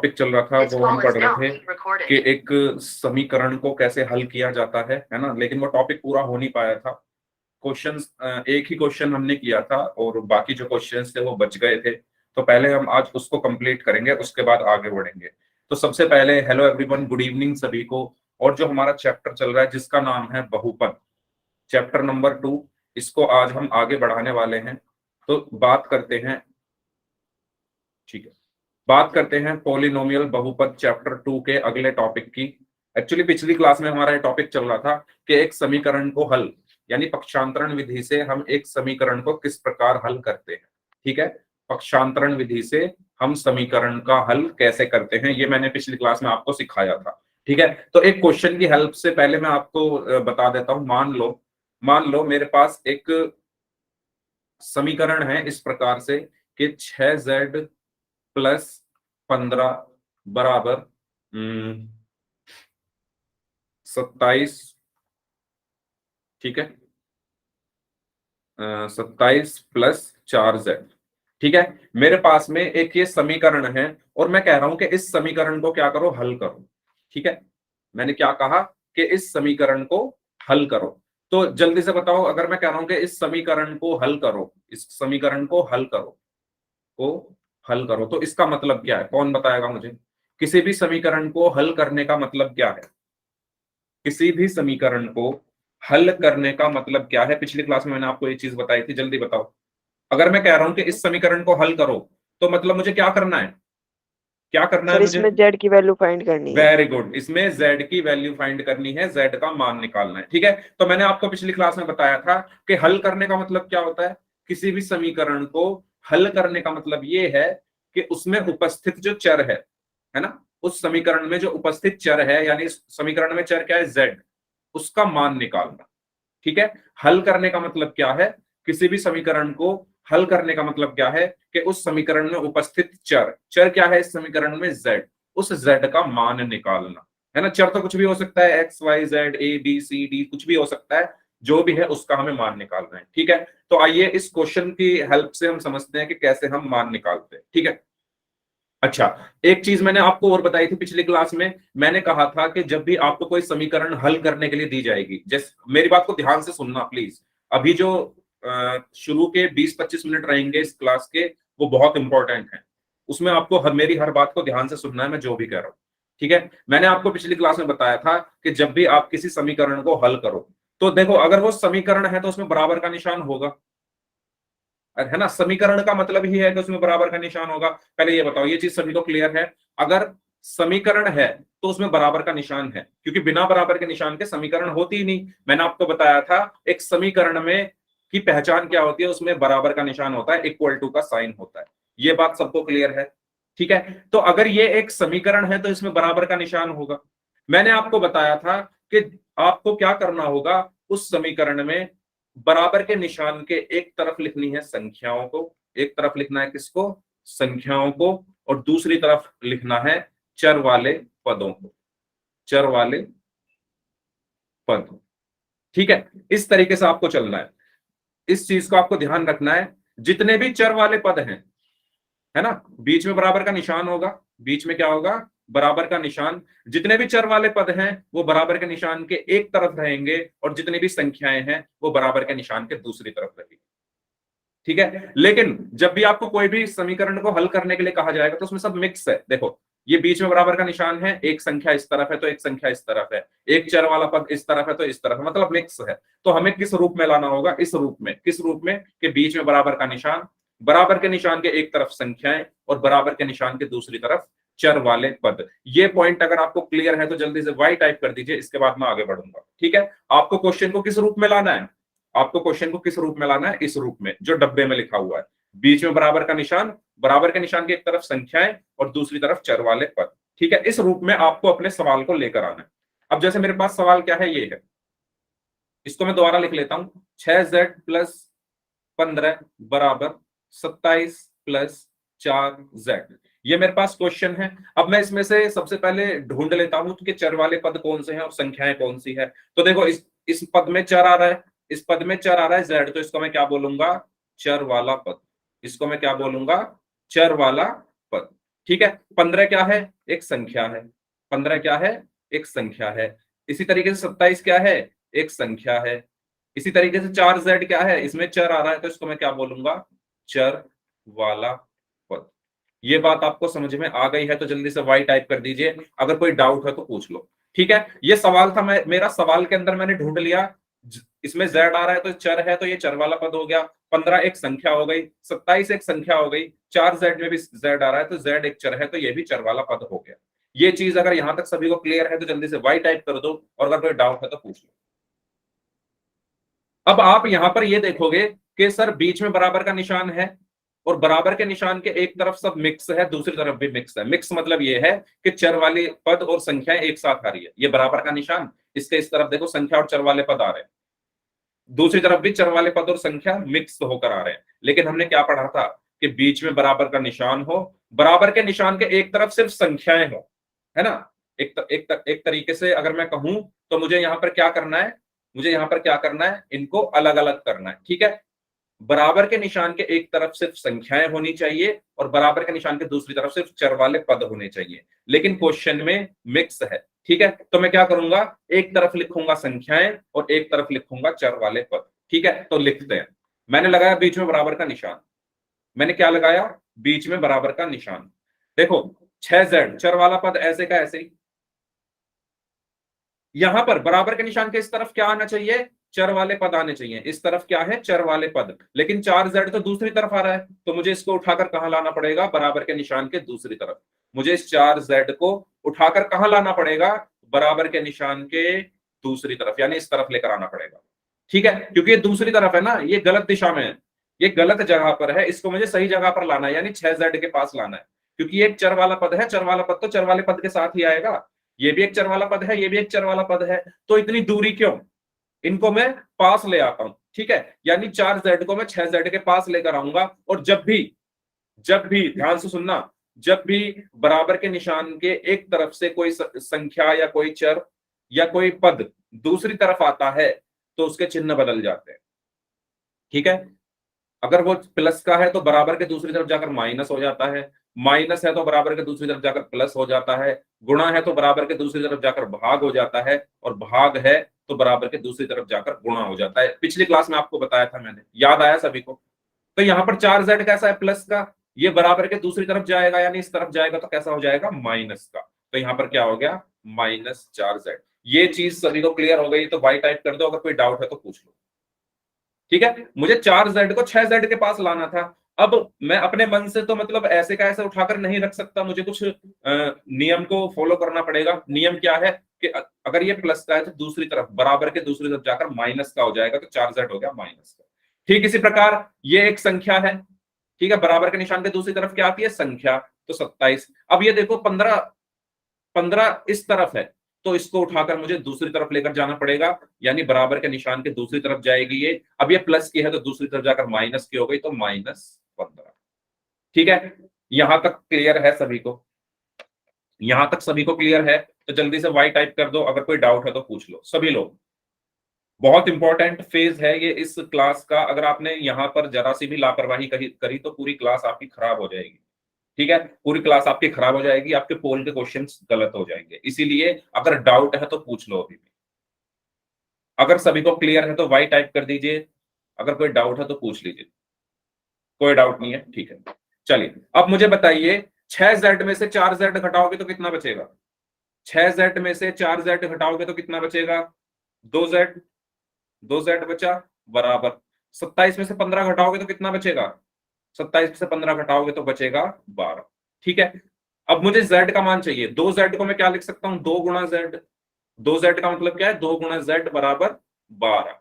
Topic चल रहा था वो हम पढ़ रहे थे कि एक समीकरण को कैसे हल किया जाता है ना, लेकिन वो टॉपिक पूरा हो नहीं पाया था। क्वेश्चंस एक ही क्वेश्चन हमने किया था और बाकी जो क्वेश्चंस थे वो बच गए थे, तो पहले हम आज उसको कंप्लीट करेंगे, उसके बाद आगे बढ़ेंगे। तो सबसे पहले हेलो एवरीवन, गुड इवनिंग सभी को। और जो हमारा चैप्टर चल रहा है जिसका नाम है बहुपद, चैप्टर नंबर 2, इसको आज हम आगे बढ़ाने वाले हैं। तो बात करते हैं, ठीक है, बात करते हैं पॉलिनोमियल बहुपद चैप्टर 2 के अगले टॉपिक की। एक्चुअली पिछली क्लास में हमारा ये टॉपिक चल रहा था कि एक समीकरण को हल, यानी पक्षांतरण विधि से हम एक समीकरण को किस प्रकार हल करते हैं। ठीक है, पक्षांतरण विधि से हम समीकरण का हल कैसे करते हैं, ये मैंने पिछली क्लास में आपको सिखाया था। ठीक है, तो एक क्वेश्चन की हेल्प से पहले मैं आपको बता देता हूं। मान लो मेरे पास एक समीकरण है इस प्रकार से कि 6z प्लस 15 बराबर 27, ठीक है, 27 प्लस 4z। ठीक है, मेरे पास में एक ये समीकरण है और मैं कह रहा हूं कि इस समीकरण को क्या करो, हल करो। ठीक है, मैंने क्या कहा कि इस समीकरण को हल करो। तो जल्दी से बताओ, अगर मैं कह रहा हूं कि इस समीकरण को हल करो, इस समीकरण को हल करो, को हल करो, तो इसका मतलब क्या है, कौन बताएगा मुझे? किसी भी समीकरण को हल करने का मतलब क्या है? किसी भी समीकरण को हल करने का मतलब क्या है? पिछली क्लास में मैंने आपको ये चीज बताई थी, जल्दी बताओ। अगर मैं कह रहा हूं कि इस समीकरण को हल करो, तो मतलब मुझे क्या करना है? क्या करना है सर मुझे? इसमें जेड की वैल्यू फाइंड करनी है। वेरी गुड, इसमें z की वैल्यू फाइंड करनी है, z का मान निकालना है। ठीक है, तो मैंने आपको पिछली क्लास में बताया था कि हल करने का मतलब क्या होता है। किसी भी समीकरण को हल करने का मतलब ये है कि उसमें उपस्थित जो चर है ना, उस समीकरण में जो उपस्थित चर है, यानी इस समीकरण में चर क्या है, z, उसका मान निकालना। ठीक है, हल करने का मतलब क्या है? किसी भी समीकरण को हल करने का मतलब क्या है कि उस समीकरण में उपस्थित चर, चर क्या है इस समीकरण में, z, उस z का मान निकालना। है ना, चर तो कुछ भी हो सकता है, X Y Z A B C D, कुछ भी हो सकता है, जो भी है उसका हमें मान निकालना है। ठीक है, तो आइए इस क्वेश्चन की हेल्प से हम समझते हैं कि कैसे हम मान निकालते हैं। ठीक है, अच्छा, एक चीज मैंने आपको और बताई थी पिछली क्लास में, मैंने कहा था कि जब भी आपको कोई समीकरण हल करने के लिए दी जाएगी, जैसे मेरी बात को ध्यान से सुनना प्लीज, अभी जो शुरू के 20-25 मिनट रहेंगे इस क्लास के, वो बहुत इंपॉर्टेंट है। उसमें आपको मेरी हर बात को ध्यान से सुनना है, मैं जो भी कह रहा हूं। ठीक है, मैंने आपको पिछली क्लास में बताया था कि जब भी आप किसी समीकरण को हल करो, तो देखो अगर वो समीकरण है तो उसमें बराबर का निशान होगा, है ना। समीकरण का मतलब ही है कि उसमें बराबर का निशान होगा। पहले ये बताओ, ये चीज सभी को क्लियर है? अगर समीकरण है तो उसमें बराबर का निशान है, क्योंकि बिना बराबर के निशान के समीकरण होती ही नहीं। मैंने आपको बताया था एक समीकरण में की पहचान क्या होती है, उसमें बराबर का निशान होता है, इक्वल टू का साइन होता है। ये बात सबको क्लियर है? ठीक है, तो अगर ये एक समीकरण है तो इसमें बराबर का निशान होगा। मैंने आपको बताया था कि आपको क्या करना होगा, उस समीकरण में बराबर के निशान के एक तरफ लिखनी है संख्याओं को, एक तरफ लिखना है किसको, संख्याओं को, और दूसरी तरफ लिखना है चर वाले पदों को, चर वाले पद। ठीक है, इस तरीके से आपको चलना है, इस चीज को आपको ध्यान रखना है। जितने भी चर वाले पद हैं, है ना, बीच में बराबर का निशान होगा, बीच में क्या होगा, बराबर का निशान। जितने भी चर वाले पद हैं वो बराबर के निशान के एक तरफ रहेंगे, और जितनी भी संख्याएं हैं वो बराबर के निशान के दूसरी तरफ रहेंगी। ठीक है, लेकिन जब भी आपको कोई भी समीकरण को हल करने के लिए कहा जाएगा तो उसमें सब मिक्स है। देखो, ये बीच में बराबर का निशान है, एक संख्या इस तरफ है तो एक संख्या इस तरफ है, एक चर वाला पद इस तरफ है तो इस तरफ है, मतलब मिक्स है। तो हमें किस रूप में लाना होगा, इस रूप में। किस रूप में? कि बीच में बराबर का निशान, बराबर के निशान के एक तरफ संख्याएं, और बराबर के निशान के दूसरी तरफ चर वाले पद। ये पॉइंट अगर आपको क्लियर है तो जल्दी से वाई टाइप कर दीजिए, इसके बाद मैं आगे बढ़ूंगा। ठीक है, आपको क्वेश्चन को किस रूप में लाना है, आपको क्वेश्चन को किस रूप में लाना है, इस रूप में जो डब्बे में लिखा हुआ है, बीच में बराबर का निशान, बराबर के निशान की एक तरफ संख्याएं और दूसरी तरफ चर वाले पद। ठीक है, इस रूप में आपको अपने सवाल को लेकर आना है। अब जैसे मेरे पास सवाल क्या है, ये है, इसको मैं दोबारा लिख लेता हूं। 6z प्लस 15 बराबर 27 प्लस 4z, ये मेरे पास क्वेश्चन है। अब मैं इसमें से सबसे पहले ढूंढ लेता हूं कि चर वाले पद कौन से हैं और संख्याएं कौन सी है। तो देखो, इस पद में चर आ रहा है, इस पद में चर आ रहा है z, तो इसको मैं क्या बोलूंगा, चर वाला पद। इसको मैं क्या बोलूंगा, चर वाला पद। ठीक है। 15 क्या है? एक संख्या है। 15 क्या है? एक संख्या है। इसी तरीके से 27 क्या है? एक संख्या है। इसी तरीके से 4z क्या है? इसमें चर आ रहा है तो इसको मैं क्या बोलूंगा? चर वाला पद। ये बात आपको समझ में आ गई है तो जल्दी से वाई टाइप कर दीजिए, अगर कोई डाउट है तो पूछ लो। ठीक है, ये सवाल था, मेरा सवाल के अंदर मैंने ढूंढ लिया। इसमें z आ रहा है तो चर है तो ये चर वाला पद हो गया। 15 एक संख्या हो गई, 27 एक संख्या हो गई, 4z में भी z आ रहा है तो z एक चर है तो ये भी चर वाला पद हो गया। ये चीज अगर यहां तक सभी को क्लियर है तो जल्दी से वाई टाइप कर दो, और अगर कोई डाउट है तो पूछ लो। अब आप यहां पर ये देखोगे कि सर बीच में बराबर का निशान है, और बराबर के निशान के एक तरफ सब मिक्स है, दूसरी तरफ भी मिक्स है। मिक्स मतलब ये है कि चर वाली पद और संख्याएं एक साथ आ रही है। ये बराबर का निशान, इसके इस तरफ देखो संख्या और चर वाले पद आ रहे हैं, दूसरी तरफ भी चर वाले पद और संख्या मिक्स होकर आ रहे हैं। लेकिन हमने क्या पढ़ा था कि बीच में बराबर का निशान हो, बराबर के निशान के एक तरफ सिर्फ संख्याएं हो, है ना। एक तरीके से अगर मैं कहूं तो मुझे यहां पर क्या करना है? मुझे यहां पर क्या करना है? इनको अलग अलग करना है। ठीक है, बराबर के निशान के एक तरफ सिर्फ संख्याएं होनी चाहिए और बराबर के निशान के दूसरी तरफ सिर्फ चर वाले पद होने चाहिए, लेकिन क्वेश्चन में मिक्स है। ठीक है, तो मैं क्या करूंगा? एक तरफ लिखूंगा संख्याएं और एक तरफ लिखूंगा चर वाले पद। ठीक है, तो लिखते हैं। मैंने लगाया बीच में बराबर का निशान। मैंने क्या लगाया? बीच में बराबर का निशान। देखो 6z चर वाला पद ऐसे का ऐसे ही। यहां पर बराबर के निशान के इस तरफ क्या आना चाहिए? चर वाले पद आने चाहिए। इस तरफ क्या है? चर वाले पद। लेकिन 4z तो दूसरी तरफ आ रहा है, तो मुझे इसको उठाकर कहां लाना पड़ेगा? बराबर के निशान के दूसरी तरफ। मुझे इस 4z को उठाकर कहां लाना पड़ेगा? बराबर के निशान के दूसरी तरफ, यानी इस तरफ लेकर आना पड़ेगा। ठीक है, क्योंकि ये दूसरी तरफ है ना, ये गलत दिशा में है, ये गलत जगह पर है, इसको मुझे सही जगह पर लाना है, यानी 6z के पास लाना है। क्योंकि ये एक चर वाला पद है, चर वाला पद तो चर वाले पद के साथ ही आएगा। ये भी एक चर वाला पद है, ये भी एक चर वाला पद है, तो इतनी दूरी क्यों? इनको मैं पास ले आता हूं। ठीक है, यानी 4z को मैं 6z के पास लेकर आऊंगा, और जब भी ध्यान से सुनना, जब भी बराबर के निशान के एक तरफ से कोई संख्या या कोई चर या कोई पद दूसरी तरफ आता है तो उसके चिन्ह बदल जाते हैं। ठीक है, अगर वो प्लस का है तो बराबर के दूसरी तरफ जाकर माइनस हो जाता है, माइनस है तो बराबर के दूसरी तरफ जाकर प्लस हो जाता है, गुणा है तो बराबर के दूसरी तरफ जाकर भाग हो जाता है, और भाग है तो बराबर के दूसरी तरफ जाकर गुणा हो जाता है। पिछली क्लास में आपको बताया था मैंने, याद आया सभी को? तो यहाँ पर 4z कैसा है? प्लस का। ये बराबर के दूसरी तरफ जाएगा, यानी इस तरफ जाएगा तो कैसा हो जाएगा? माइनस का। तो यहाँ पर क्या हो गया? -4z। ये चीज सभी को क्लियर हो गई तो बाई टाइप कर दो, अगर कोई डाउट है तो पूछ लो। ठीक है, मुझे 4z को 6z के पास लाना था। अब मैं अपने मन से तो मतलब ऐसे का ऐसे उठाकर नहीं रख सकता, मुझे कुछ नियम को फॉलो करना पड़ेगा। नियम क्या है कि अगर ये प्लस का है तो दूसरी तरफ, बराबर के दूसरी तरफ जाकर माइनस का हो जाएगा, तो 4z हो गया माइनस का। ठीक इसी प्रकार ये एक संख्या है। ठीक है, बराबर के निशान के दूसरी तरफ क्या आती है? संख्या, तो 27। अब ये देखो 15 इस तरफ है, तो इसको उठाकर मुझे दूसरी तरफ लेकर जाना पड़ेगा, यानी बराबर के निशान के दूसरी तरफ जाएगी ये। अब ये प्लस की है तो दूसरी तरफ जाकर माइनस की हो गई, तो -15। ठीक है, यहां तक क्लियर है सभी को? यहां तक सभी को क्लियर है तो जल्दी से वाई टाइप कर दो, अगर कोई डाउट है तो पूछ लो सभी लोग। बहुत इंपॉर्टेंट फेज है ये इस क्लास का, अगर आपने यहां पर जरा सी भी लापरवाही करी तो पूरी क्लास आपकी खराब हो जाएगी। ठीक है, पूरी क्लास आपकी खराब हो जाएगी, आपके पोल के क्वेश्चंस गलत हो जाएंगे। इसीलिए अगर डाउट है तो पूछ लो अभी भी। अगर सभी को क्लियर है तो वाई टाइप कर दीजिए, अगर कोई डाउट है तो पूछ लीजिए। कोई डाउट नहीं है? ठीक है, चलिए अब मुझे बताइए 6z में से 4z घटाओगे तो कितना बचेगा? 6z में से 4z घटाओगे तो कितना बचेगा? 2z। 2z बचा, बराबर 27 में से 15 घटाओगे तो कितना बचेगा? 27 में से 15 घटाओगे तो बचेगा 12। ठीक है, अब मुझे z का मान चाहिए। 2z को मैं क्या लिख सकता हूं? 2 गुणा z। 2z का मतलब क्या है? 2 गुणा z बराबर 12।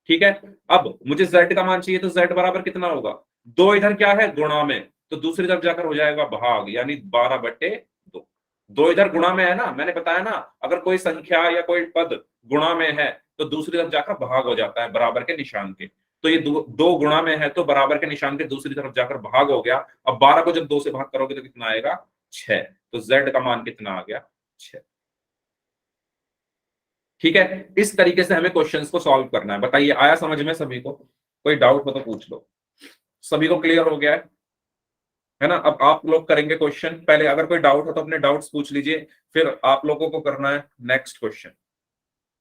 ठीक है, अब मुझे z का मान चाहिए तो z बराबर कितना होगा? 2 इधर क्या है? गुणा में, तो दूसरी तरफ जाकर हो जाएगा भाग, यानी 12/2। 2 इधर गुणा में है ना, मैंने बताया ना, अगर कोई संख्या या कोई पद गुणा में है तो दूसरी तरफ जाकर भाग हो जाता है बराबर के निशान के। तो ये दो गुणा में है तो बराबर के निशान के दूसरी तरफ जाकर भाग हो गया। अब 12 को जब 2 से भाग करोगे तो कितना आएगा? 6। तो z का मान कितना आ गया? 6। ठीक है, इस तरीके से हमें क्वेश्चंस को सॉल्व करना है। बताइए, आया समझ में सभी को? कोई डाउट हो तो पूछ लो। सभी को क्लियर हो गया है? है ना। अब आप लोग करेंगे क्वेश्चन, पहले अगर कोई डाउट हो तो अपने डाउट्स पूछ लीजिए, फिर आप लोगों को करना है नेक्स्ट क्वेश्चन।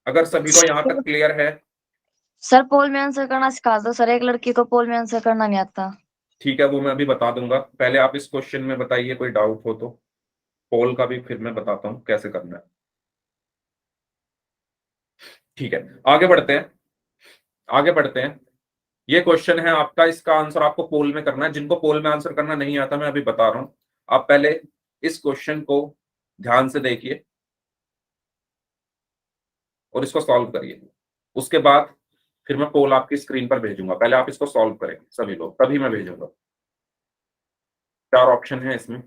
अगर सभी को यहाँ तक क्लियर है? सर पोल में आंसर करना सिखा दो सर, एक लड़की को पोल में आंसर करना नहीं आता। ठीक है, वो मैं अभी बता दूंगा, पहले आप इस क्वेश्चन में बताइए, कोई डाउट हो तो। पोल का भी फिर मैं बताता हूँ कैसे करना है। ठीक है, आगे बढ़ते हैं, आगे बढ़ते हैं। ये क्वेश्चन है आपका, इसका आंसर आपको पोल में करना है। जिनको पोल में आंसर करना नहीं आता, मैं अभी बता रहा हूं, आप पहले इस क्वेश्चन को ध्यान से देखिए और इसको सॉल्व करिए। उसके बाद फिर मैं पोल आपकी स्क्रीन पर भेजूंगा, पहले आप इसको सॉल्व करेंगे सभी लोग, तभी मैं भेजूंगा। 4 ऑप्शन है इसमें।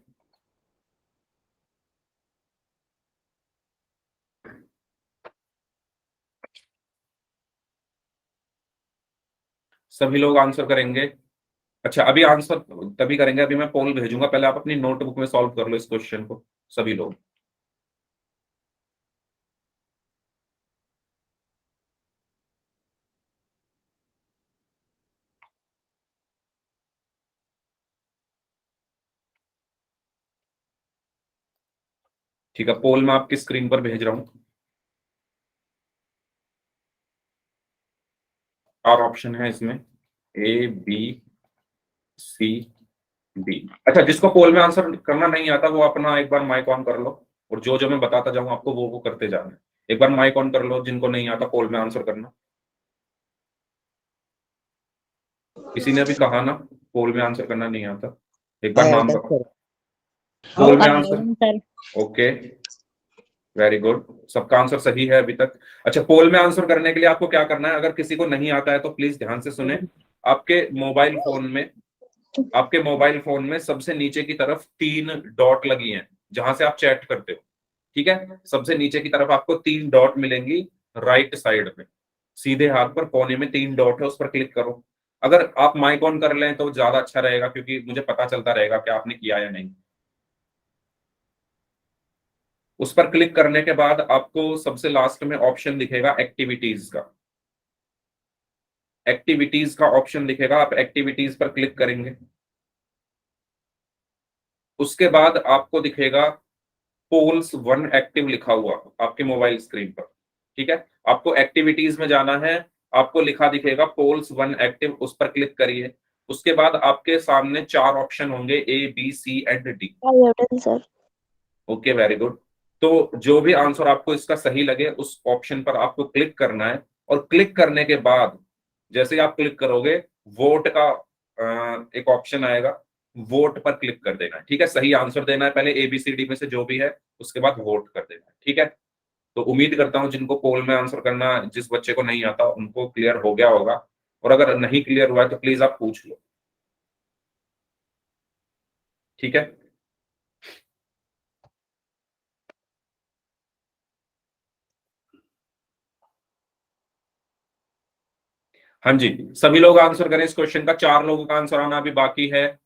सभी लोग आंसर करेंगे? अच्छा, अभी आंसर तभी करेंगे, अभी मैं पोल भेजूंगा, पहले आप अपनी नोटबुक में सॉल्व कर लो इस क्वेश्चन को सभी लोग। ठीक है, पोल मैं आपकी स्क्रीन पर भेज रहा हूं। 4 ऑप्शन है इसमें, ए बी सी डी। अच्छा, जिसको पोल में आंसर करना नहीं आता वो अपना एक बार माइक ऑन कर लो, और जो जो मैं बताता जाऊं आपको वो करते जाना है। एक बार माइक ऑन कर लो जिनको नहीं आता पोल में आंसर करना। किसी ने भी कहा ना पोल में आंसर करना नहीं आता, एक बार नाम बताओ। पोल में आंसर, ओके, वेरी गुड, सबका आंसर सही है अभी तक। अच्छा, पोल में आंसर करने के लिए आपको क्या करना है, अगर किसी को नहीं आता है तो प्लीज ध्यान से सुने। आपके मोबाइल फोन में, आपके मोबाइल फोन में सबसे नीचे की तरफ 3 डॉट लगी हैं जहां से आप चैट करते हो। ठीक है, सबसे नीचे की तरफ आपको 3 डॉट मिलेंगी राइट साइड में, सीधे हाथ पर कोने में 3 डॉट है, उस पर क्लिक करो। अगर आप माइक ऑन कर लें तो ज्यादा अच्छा रहेगा, क्योंकि मुझे पता चलता रहेगा कि आपने किया या नहीं। उस पर क्लिक करने के बाद आपको सबसे लास्ट में ऑप्शन दिखेगा एक्टिविटीज का, एक्टिविटीज का ऑप्शन दिखेगा, आप एक्टिविटीज पर क्लिक करेंगे। उसके बाद आपको दिखेगा पोल्स 1 एक्टिव लिखा हुआ आपके मोबाइल स्क्रीन पर। ठीक है, आपको एक्टिविटीज में जाना है, आपको लिखा दिखेगा पोल्स 1 एक्टिव, उस पर क्लिक करिए। उसके बाद आपके सामने 4 ऑप्शन होंगे, A B C and D. Sir. Okay, very good. तो जो भी आंसर आपको इसका सही लगे उस ऑप्शन पर आपको क्लिक करना है, और क्लिक करने के बाद जैसे ही आप क्लिक करोगे वोट का एक ऑप्शन आएगा, वोट पर क्लिक कर देना है। ठीक है, सही आंसर देना है पहले, ABCD में से जो भी है, उसके बाद वोट कर देना है। ठीक है, तो उम्मीद करता हूं जिनको पोल में आंसर करना, जिस बच्चे को नहीं आता उनको क्लियर हो गया होगा, और अगर नहीं क्लियर हुआ है तो प्लीज आप पूछ लो। ठीक है, हाँ जी, सभी लोग आंसर करें इस क्वेश्चन का। 4 लोगों का आंसर आना अभी बाकी है,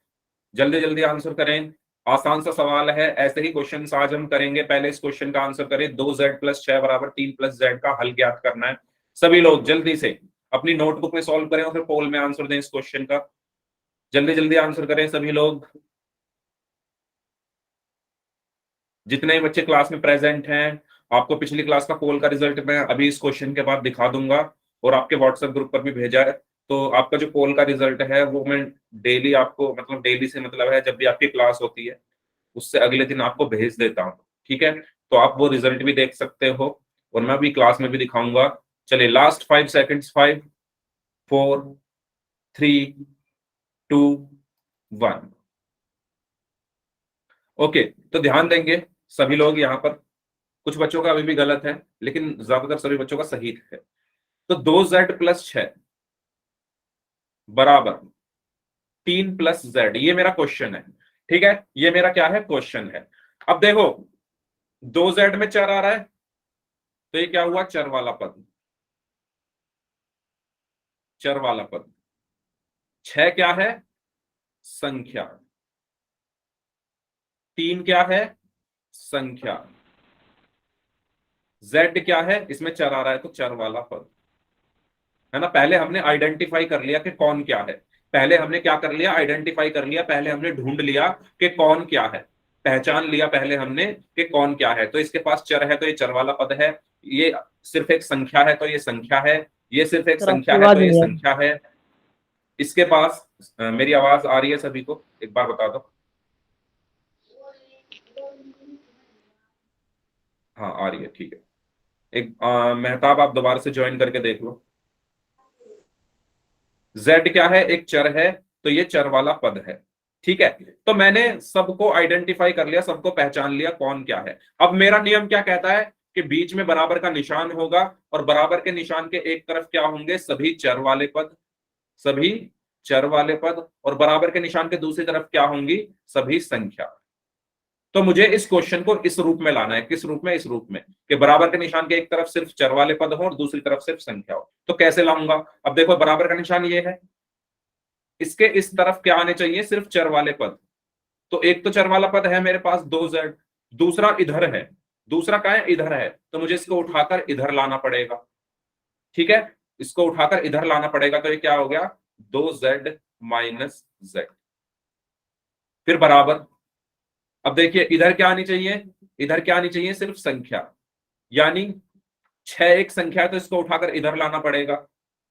जल्दी जल्दी आंसर करें। आसान सा सवाल है, ऐसे ही क्वेश्चन आज हम करेंगे। पहले इस क्वेश्चन का आंसर करें, 2z+6 बराबर 3+z का हल ज्ञात करना है। सभी लोग जल्दी से अपनी नोटबुक में सॉल्व करें और फिर पोल में आंसर दें इस क्वेश्चन का। जल्दी जल्दी आंसर करें सभी लोग, जितने बच्चे क्लास में प्रेजेंट हैं। आपको पिछली क्लास का पोल का रिजल्ट मैं अभी इस क्वेश्चन के बाद दिखा दूंगा, और आपके व्हाट्सएप ग्रुप पर भी भेजा है। तो आपका जो पोल का रिजल्ट है वो मैं डेली आपको, मतलब डेली से मतलब है जब भी आपकी क्लास होती है उससे अगले दिन आपको भेज देता हूँ। ठीक है, तो आप वो रिजल्ट भी देख सकते हो, और मैं भी क्लास में भी दिखाऊंगा। चलिए, लास्ट 5 सेकेंड्स, 5 4 3 2 1। ओके, तो ध्यान देंगे सभी लोग यहाँ पर। कुछ बच्चों का अभी भी गलत है, लेकिन ज्यादातर सभी बच्चों का सही है। तो 2z+6 बराबर 3+z, ये मेरा क्वेश्चन है। ठीक है, ये मेरा क्या है, क्वेश्चन है। अब देखो, 2z में चर आ रहा है, तो ये क्या हुआ, चर वाला पद, चर वाला पद। 6 क्या है, संख्या। 3 क्या है, संख्या। z क्या है, इसमें चर आ रहा है तो चर वाला पद, है ना। पहले हमने आइडेंटिफाई कर लिया कि कौन क्या है, पहले हमने क्या कर लिया, आइडेंटिफाई कर लिया, पहले हमने ढूंढ लिया कि कौन क्या है, पहचान लिया पहले हमने कि कौन क्या है। तो इसके पास चर है तो ये चर वाला पद है, ये सिर्फ एक संख्या है तो ये संख्या है, ये सिर्फ एक सर संख्या आपकी है आवाज तो ये नहीं है। संख्या है। इसके पास मेरी आवाज आ रही है सभी को, एक बार बता दो। हाँ आ रही है, ठीक है। एक मेहताब आप दोबारा से ज्वाइन करके देख लो। z क्या है, एक चर है, तो ये चर वाला पद है। ठीक है, तो मैंने सबको आइडेंटिफाई कर लिया, सबको पहचान लिया कौन क्या है। अब मेरा नियम क्या कहता है कि बीच में बराबर का निशान होगा और बराबर के निशान के एक तरफ क्या होंगे, सभी चर वाले पद, सभी चर वाले पद, और बराबर के निशान के दूसरी तरफ क्या होंगी, सभी संख्या। तो मुझे इस क्वेश्चन को इस रूप में लाना है, किस रूप में, इस रूप में कि बराबर के निशान के एक तरफ सिर्फ चर वाले पद हो और दूसरी तरफ सिर्फ संख्या हो। तो कैसे लाऊंगा, अब देखो बराबर का निशान ये है, इसके इस तरफ क्या आने चाहिए, सिर्फ चर वाले पद। तो एक तो चर वाला पद है मेरे पास 2z, दूसरा इधर है, दूसरा क्या है, इधर है, तो मुझे इसको उठाकर इधर लाना पड़ेगा। ठीक है, इसको उठाकर इधर लाना पड़ेगा, तो ये क्या हो गया, 2z माइनस z, फिर बराबर। अब देखिए इधर क्या आनी चाहिए, इधर क्या आनी चाहिए, सिर्फ संख्या, यानी 6 एक संख्या है तो इसको उठाकर इधर लाना पड़ेगा।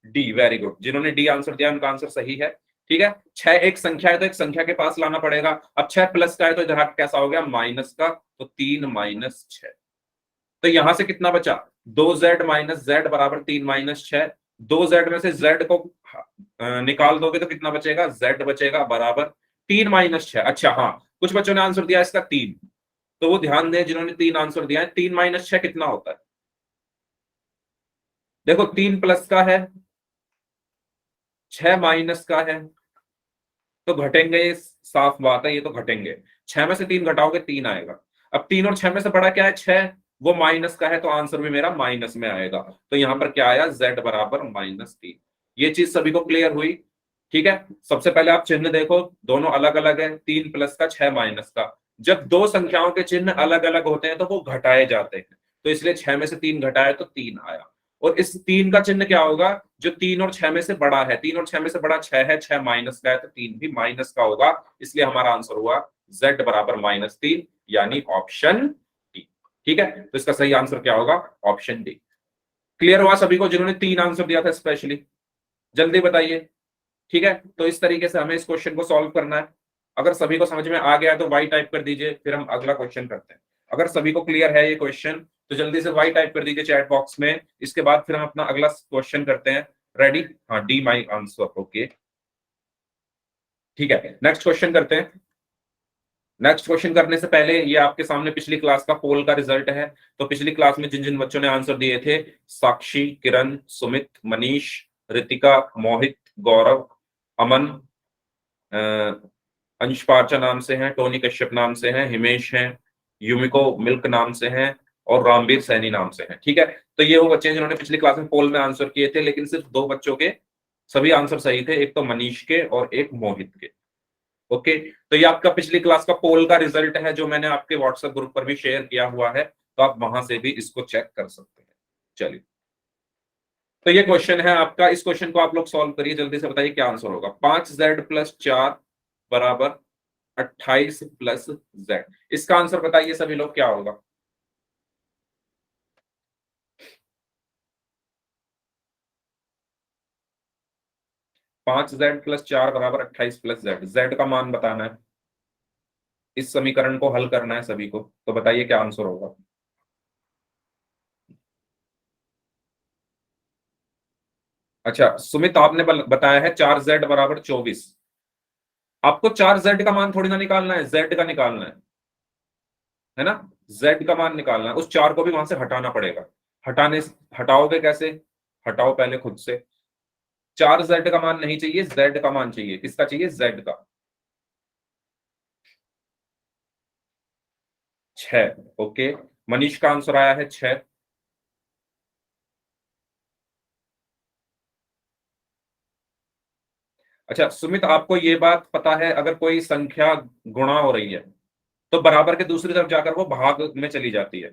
डी, वेरी गुड, जिन्होंने डी आंसर दिया उनका आंसर सही है। ठीक है, 6 एक संख्या है तो एक संख्या के पास लाना पड़ेगा। अब 6 प्लस का है तो इधर कैसा हो गया, माइनस का, तो 3 माइनस 6। तो यहां से कितना बचा, 2z माइनस z बराबर 3 माइनस 6। 2z में से z को निकाल दोगे तो कितना बचेगा, z बचेगा बराबर 3 माइनस 6। अच्छा हाँ, कुछ बच्चों ने आंसर दिया इसका 3, तो वो ध्यान दें जिन्होंने 3 आंसर दिया है। 3 माइनस 6 कितना होता है, देखो 3 प्लस का है, 6 माइनस का है, तो घटेंगे, ये साफ बात है, ये तो घटेंगे। 6 में से 3 घटाओगे 3 आएगा। अब 3 और 6 में से बड़ा क्या है, 6, वो माइनस का है, तो आंसर भी मेरा माइनस में आएगा। तो यहां पर क्या आया, z बराबर -3। ये चीज सभी को क्लियर हुई। ठीक है, सबसे पहले आप चिन्ह देखो, दोनों अलग अलग है, 3 प्लस का, 6 माइनस का। जब दो संख्याओं के चिन्ह अलग अलग होते हैं तो वो घटाए जाते हैं, तो इसलिए 6 में से 3 घटाए तो 3 आया। और इस 3 का चिन्ह क्या होगा, जो 3 और 6 में से बड़ा है, 3 और 6 में से बड़ा 6 है, 6 माइनस का है, तो 3 भी माइनस का होगा। इसलिए हमारा आंसर हुआ z बराबर -3, यानी ऑप्शन डी। ठीक है, तो इसका सही आंसर क्या होगा, ऑप्शन डी। क्लियर हुआ सभी को जिन्होंने 3 आंसर दिया था स्पेशली, जल्दी बताइए। ठीक है, तो इस तरीके से हमें इस क्वेश्चन को सॉल्व करना है। अगर सभी को समझ में आ गया तो वाई टाइप कर दीजिए, फिर हम अगला क्वेश्चन करते हैं। अगर सभी को क्लियर है ये क्वेश्चन तो जल्दी से वाई टाइप कर दीजिए चैट बॉक्स में। इसके बाद फिर हम अपना अगला क्वेश्चन करते हैं। रेडी, हाँ, डी माई आंसर, ओके। ठीक है, नेक्स्ट क्वेश्चन करते हैं। नेक्स्ट क्वेश्चन करने से पहले ये आपके सामने पिछली क्लास का पोल का रिजल्ट है। तो पिछली क्लास में जिन जिन बच्चों ने आंसर दिए थे, साक्षी, किरण, सुमित, मनीष, रितिका, मोहित, गौरव, अमन, अंश पार्चा नाम से हैं, टोनी कश्यप नाम से हैं, हिमेश हैं, यूमिको मिल्क नाम से हैं, और रामवीर सैनी नाम से हैं। ठीक है, तो ये वो बच्चे हैं जिन्होंने पिछली क्लास में पोल में आंसर किए थे, लेकिन सिर्फ 2 बच्चों के सभी आंसर सही थे, एक तो मनीष के और एक मोहित के। ओके, तो ये आपका पिछली क्लास का पोल का रिजल्ट है, जो मैंने आपके व्हाट्सएप ग्रुप पर भी शेयर किया हुआ है, तो आप वहां से भी इसको चेक कर सकते हैं। चलिए, तो ये क्वेश्चन है आपका, इस क्वेश्चन को आप लोग सॉल्व करिए, जल्दी से बताइए क्या आंसर होगा। 5z + 4 बराबर 28 + z, इसका आंसर बताइए सभी लोग, क्या होगा। पांच जेड प्लस 4 बराबर 28 + z, z का मान बताना है, इस समीकरण को हल करना है सभी को, तो बताइए क्या आंसर होगा। अच्छा सुमित, आपने बताया है 4z बराबर 24। आपको 4z का मान थोड़ी ना निकालना है, z का निकालना है ना, z का मान निकालना है। उस 4 को भी वहां से हटाना पड़ेगा। हटाओगे कैसे, हटाओ पहले खुद से। 4z का मान नहीं चाहिए, z का मान चाहिए। किसका चाहिए, z का। 6, ओके। मनीष का आंसर आया है 6। अच्छा सुमित, आपको ये बात पता है, अगर कोई संख्या गुणा हो रही है तो बराबर के दूसरी तरफ जाकर वो भाग में चली जाती है।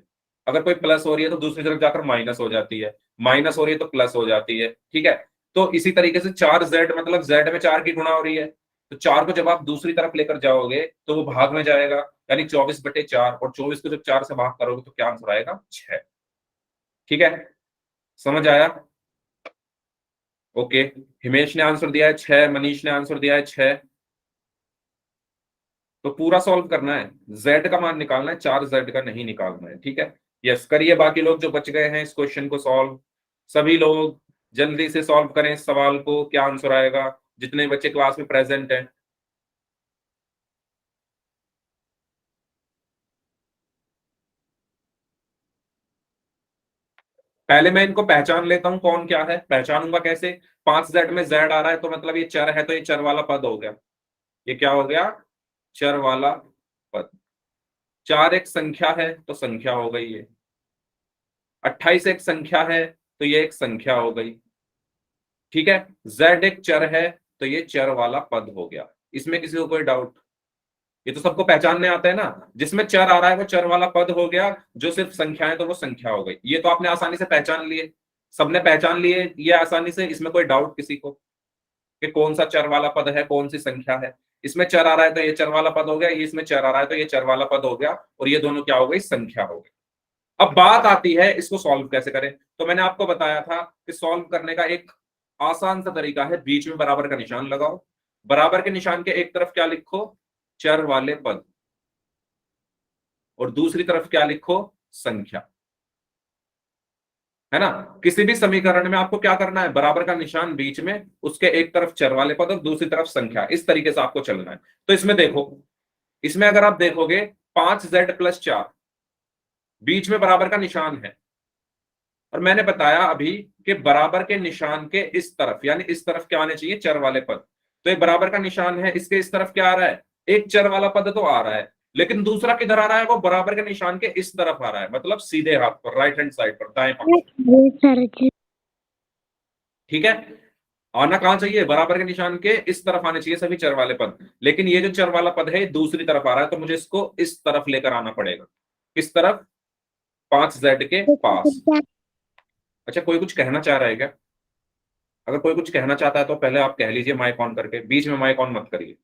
अगर कोई प्लस हो रही है तो दूसरी तरफ जाकर माइनस हो जाती है, माइनस हो रही है तो प्लस हो जाती है। ठीक है, तो इसी तरीके से 4z मतलब z में 4 की गुणा हो रही है, तो 4 को जब आप दूसरी तरफ लेकर जाओगे तो वो भाग में जाएगा, यानी 24/4, और 24 को जब 4 से भाग करोगे तो क्या आंसर आएगा? 6। ठीक है, समझ आया? ओके, हिमेश ने आंसर दिया है 6, मनीष ने आंसर दिया है 6। तो पूरा सॉल्व करना है, z का मान निकालना है, 4z का नहीं निकालना है। ठीक है, यस करिए। बाकी लोग जो बच गए हैं इस क्वेश्चन को सॉल्व, सभी लोग जल्दी से सॉल्व करें इस सवाल को, क्या आंसर आएगा, जितने बच्चे क्लास में प्रेजेंट हैं। पहले मैं इनको पहचान लेता हूं कौन क्या है। पहचानूंगा कैसे? 5z में z आ रहा है तो मतलब ये चर है, तो ये चर वाला पद हो गया। ये क्या हो गया? चर वाला पद। 4 एक संख्या है तो संख्या हो गई ये। 28 एक संख्या है तो ये एक संख्या हो गई। ठीक है, z एक चर है तो ये चर वाला पद हो गया। इसमें किसी को कोई डाउट? ये तो सबको पहचानने आता है ना, जिसमें चर आ रहा है वो चर वाला पद हो गया, जो सिर्फ संख्या है तो वो संख्या हो गई। ये तो आपने आसानी से पहचान लिए, सबने पहचान लिए ये आसानी से। इसमें कोई डाउट किसी को कि कौन सा चर वाला पद है, कौन सी संख्या है? इसमें चर आ रहा है तो ये चर वाला पद हो गया, ये इसमें चर आ रहा है तो ये चर वाला पद हो गया, और ये दोनों क्या हो गई? संख्या हो गई। अब बात आती है इसको सॉल्व कैसे करें। तो मैंने आपको बताया था कि सॉल्व करने का एक आसान सा तरीका है, बीच में बराबर का निशान लगाओ, बराबर के निशान के एक तरफ क्या लिखो? चर वाले पद, और दूसरी तरफ क्या लिखो? संख्या। है ना? किसी भी समीकरण में आपको क्या करना है? बराबर का निशान बीच में, उसके एक तरफ चर वाले पद और दूसरी तरफ संख्या, इस तरीके से आपको चलना है। तो इसमें देखो, इसमें अगर आप देखोगे 5z+4, बीच में बराबर का निशान है, और मैंने बताया अभी कि बराबर के निशान के इस तरफ, यानी इस तरफ क्या आने चाहिए? चर वाले पद। तो ये बराबर का निशान है, इसके इस तरफ क्या आ रहा है? एक चर वाला पद तो आ रहा है, लेकिन दूसरा किधर आ रहा है? वो बराबर के निशान के इस तरफ आ रहा है, मतलब सीधे हाथ पर, राइट हैंड साइड पर, दाएं पक्ष। ठीक है, आना कहां चाहिए? बराबर के निशान के इस तरफ आने चाहिए सभी चर वाले पद, लेकिन ये जो चर वाला पद है दूसरी तरफ आ रहा है, तो मुझे इसको इस तरफ लेकर आना पड़ेगा। किस तरफ? 5z के पास। अच्छा, कोई कुछ कहना चाह रहा है क्या? अगर कोई कुछ कहना चाहता है तो पहले आप कह लीजिए माइक ऑन करके, बीच में माइक ऑन मत करिए।